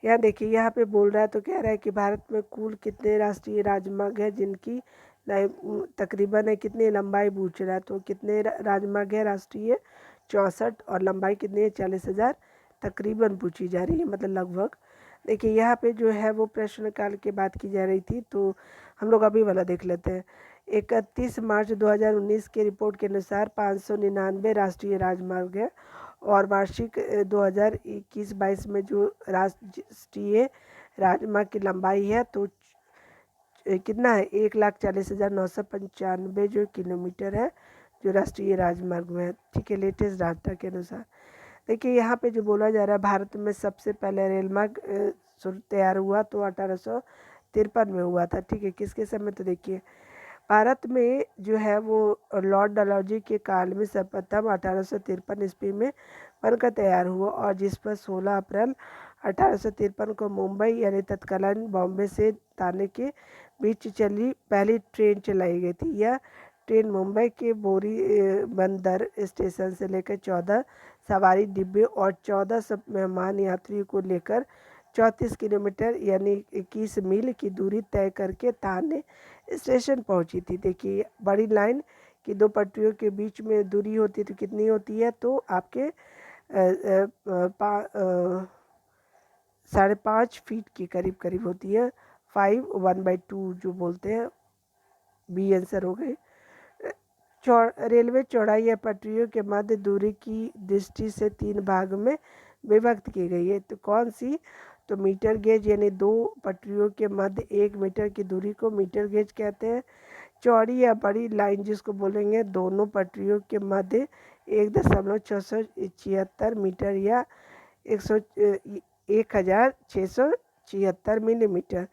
A: यहाँ देखिए, यहाँ पे बोल रहा है तो कह रहा है कि भारत में कुल कितने राष्ट्रीय राजमार्ग है जिनकी तकरीबन है कितनी लंबाई पूछ रहा है। तो कितने राजमार्ग है राष्ट्रीय? 64, और लंबाई कितनी है? 40,000 तकरीबन पूछी जा रही है, मतलब लगभग। देखिए यहाँ पे जो है वो प्रश्न काल की बात की जा रही थी, तो हम लोग अभी वाला देख लेते हैं। 31 मार्च 2019 की रिपोर्ट के अनुसार 599 राष्ट्रीय राजमार्ग है, और वार्षिक 2021-22 में जो राष्ट्रीय राजमार्ग की लंबाई है तो कितना है? 1,40,995 जो किलोमीटर है जो राष्ट्रीय राजमार्ग में है। ठीक है, लेटेस्ट डाटा के अनुसार। देखिए यहाँ पे जो बोला जा रहा है, भारत में सबसे पहले रेल मार्ग तैयार हुआ तो 1853 में हुआ था। ठीक है, किसके समय? तो देखिए भारत में जो है वो लॉर्ड डलहौजी के काल में सर्वप्रथम 1853 ईस्वी में बनकर तैयार हुआ, और जिस पर 16 अप्रैल 1853 को मुंबई यानी तत्कालीन बॉम्बे से थाने के बीच चली पहली ट्रेन चलाई गई थी। यह ट्रेन मुंबई के बोरी बंदर स्टेशन से लेकर 14 सवारी डिब्बे और 1400 मेहमान यात्रियों को लेकर 34 किलोमीटर यानी 21 मील की दूरी तय करके थाने स्टेशन पहुंची थी। देखिए बड़ी लाइन की दो पटरियों के बीच में दूरी होती है तो कितनी होती है? तो आपके 5.5 फीट के करीब करीब होती है। 5/1/2 जो बोलते हैं, बी आंसर हो गए। रेलवे चौड़ाई या पटरियों के मध्य दूरी की दृष्टि से 3 भाग में विभक्त की गई है। तो कौन सी? तो मीटर गेज, यानी दो पटरियों के मध्य 1 मीटर की दूरी को मीटर गेज कहते हैं। चौड़ी या बड़ी लाइन जिसको बोलेंगे दोनों पटरियों के मध्य 1.676 मीटर या 1676 मिलीमीटर।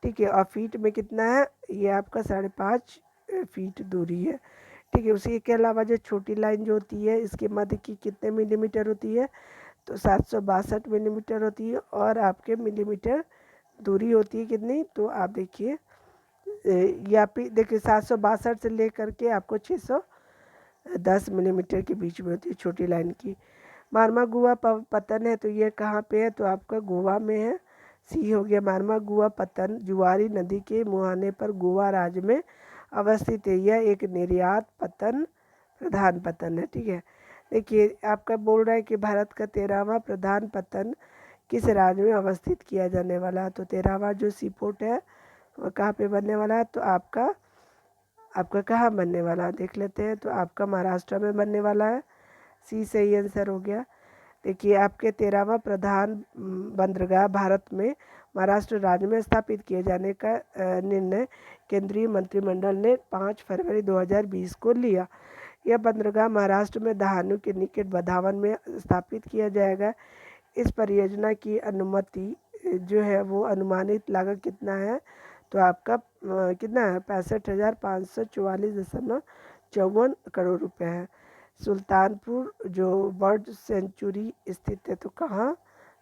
A: ठीक है, और फीट में कितना है? ये आपका 5.5 फीट दूरी है। ठीक है, उसी के अलावा जो छोटी लाइन जो होती है इसके मध्य की कितने मिलीमीटर होती है? तो 762 मिलीमीटर होती है, और आपके मिलीमीटर दूरी होती है कितनी? तो आप देखिए या फिर देखिए 762 से लेकर के आपको 610 मिलीमीटर के बीच में होती है छोटी लाइन की। मारमा गुआ पतन है तो ये कहाँ पे है? तो आपका गोवा में है। सी हो गया। मारमा गुआ पतन जुआरी नदी के मुहाने पर गोवा राज्य में अवस्थित है। यह एक निर्यात पतन प्रधान पतन है। ठीक है, देखिए आपका बोल रहा है कि भारत का 13वां प्रधान पतन किस राज्य में अवस्थित किया जाने वाला है? तो 13वां जो सी पोर्ट है वो कहाँ पे बनने वाला है? तो आपका कहाँ बनने वाला है देख लेते हैं। तो आपका महाराष्ट्र में बनने वाला है। सी सही आंसर हो गया। देखिए आपके 13वां प्रधान बंदरगाह भारत में महाराष्ट्र राज्य में स्थापित किए जाने का निर्णय केंद्रीय मंत्रिमंडल ने 5 फरवरी 2020 को लिया। यह बंदरगाह महाराष्ट्र में दहानू के निकट बधावन में स्थापित किया जाएगा। इस परियोजना की अनुमति जो है वो अनुमानित लागत कितना है? तो आपका कितना है? 65,544.54 करोड़ रुपए है। सुल्तानपुर जो बर्ड सेंचुरी स्थित है तो कहाँ?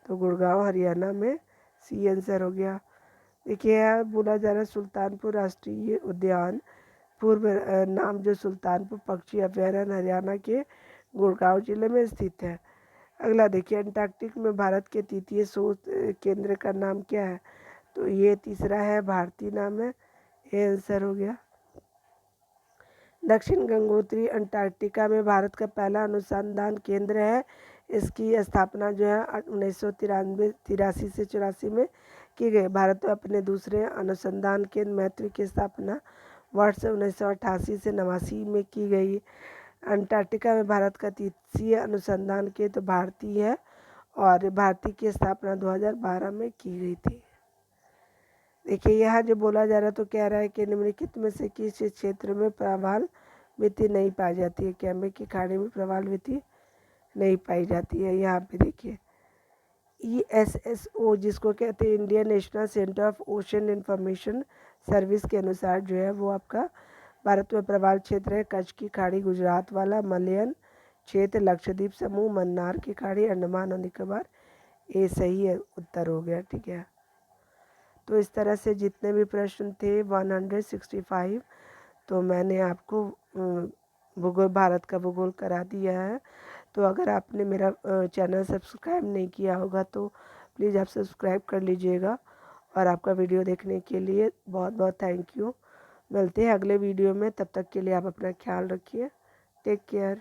A: तो गुड़गांव हरियाणा में। सी आंसर हो गया। देखिए यहाँ बोला जा रहा है सुल्तानपुर राष्ट्रीय उद्यान पूर्व नाम जो सुल्तानपुर पक्षी अभ्यारण्य हरियाणा के गुड़गांव जिले में स्थित है। अगला देखिए अंटार्कटिक में भारत के तृतीय शोध केंद्र का नाम क्या है? तो ये तीसरा है, भारतीय नाम है। ये आंसर हो गया। दक्षिण गंगोत्री अंटार्कटिका में भारत का पहला अनुसंधान केंद्र है। इसकी स्थापना जो है 1983 से 84 में की गई। भारत में अपने दूसरे अनुसंधान केंद्र मैत्री की स्थापना वर्ष 1988 से 89 में की गई। अंटार्कटिका में भारत का तृतीय अनुसंधान केंद्र भारतीय है, और भारतीय की स्थापना 2012 में की गई थी। देखिए यहाँ जो बोला जा रहा है तो कह रहा है कि निम्नलिखित में से किस क्षेत्र में प्रवाल वृत्ति नहीं पाई जाती है? कैम्बे की खाड़ी में प्रवाल वृत्ति नहीं पाई जाती है। यहाँ पे देखिए ESSO जिसको कहते हैं Indian national centre of ocean information service के अनुसार जो है वो आपका भारत में प्रवाल क्षेत्र है कच्छ की खाड़ी, गुजरात वाला, मलयन क्षेत्र, लक्षद्वीप समूह, मन्नार की खाड़ी, अंडमान और निकोबार। ये सही है, उत्तर हो गया। ठीक है, तो इस तरह से जितने भी प्रश्न थे 165 तो मैंने आपको भूगोल, भारत का भूगोल करा दिया है। तो अगर आपने मेरा चैनल सब्सक्राइब नहीं किया होगा तो प्लीज़ आप सब्सक्राइब कर लीजिएगा। और आपका वीडियो देखने के लिए बहुत बहुत थैंक यू। मिलते हैं अगले वीडियो में, तब तक के लिए आप अपना ख्याल रखिए। Take care.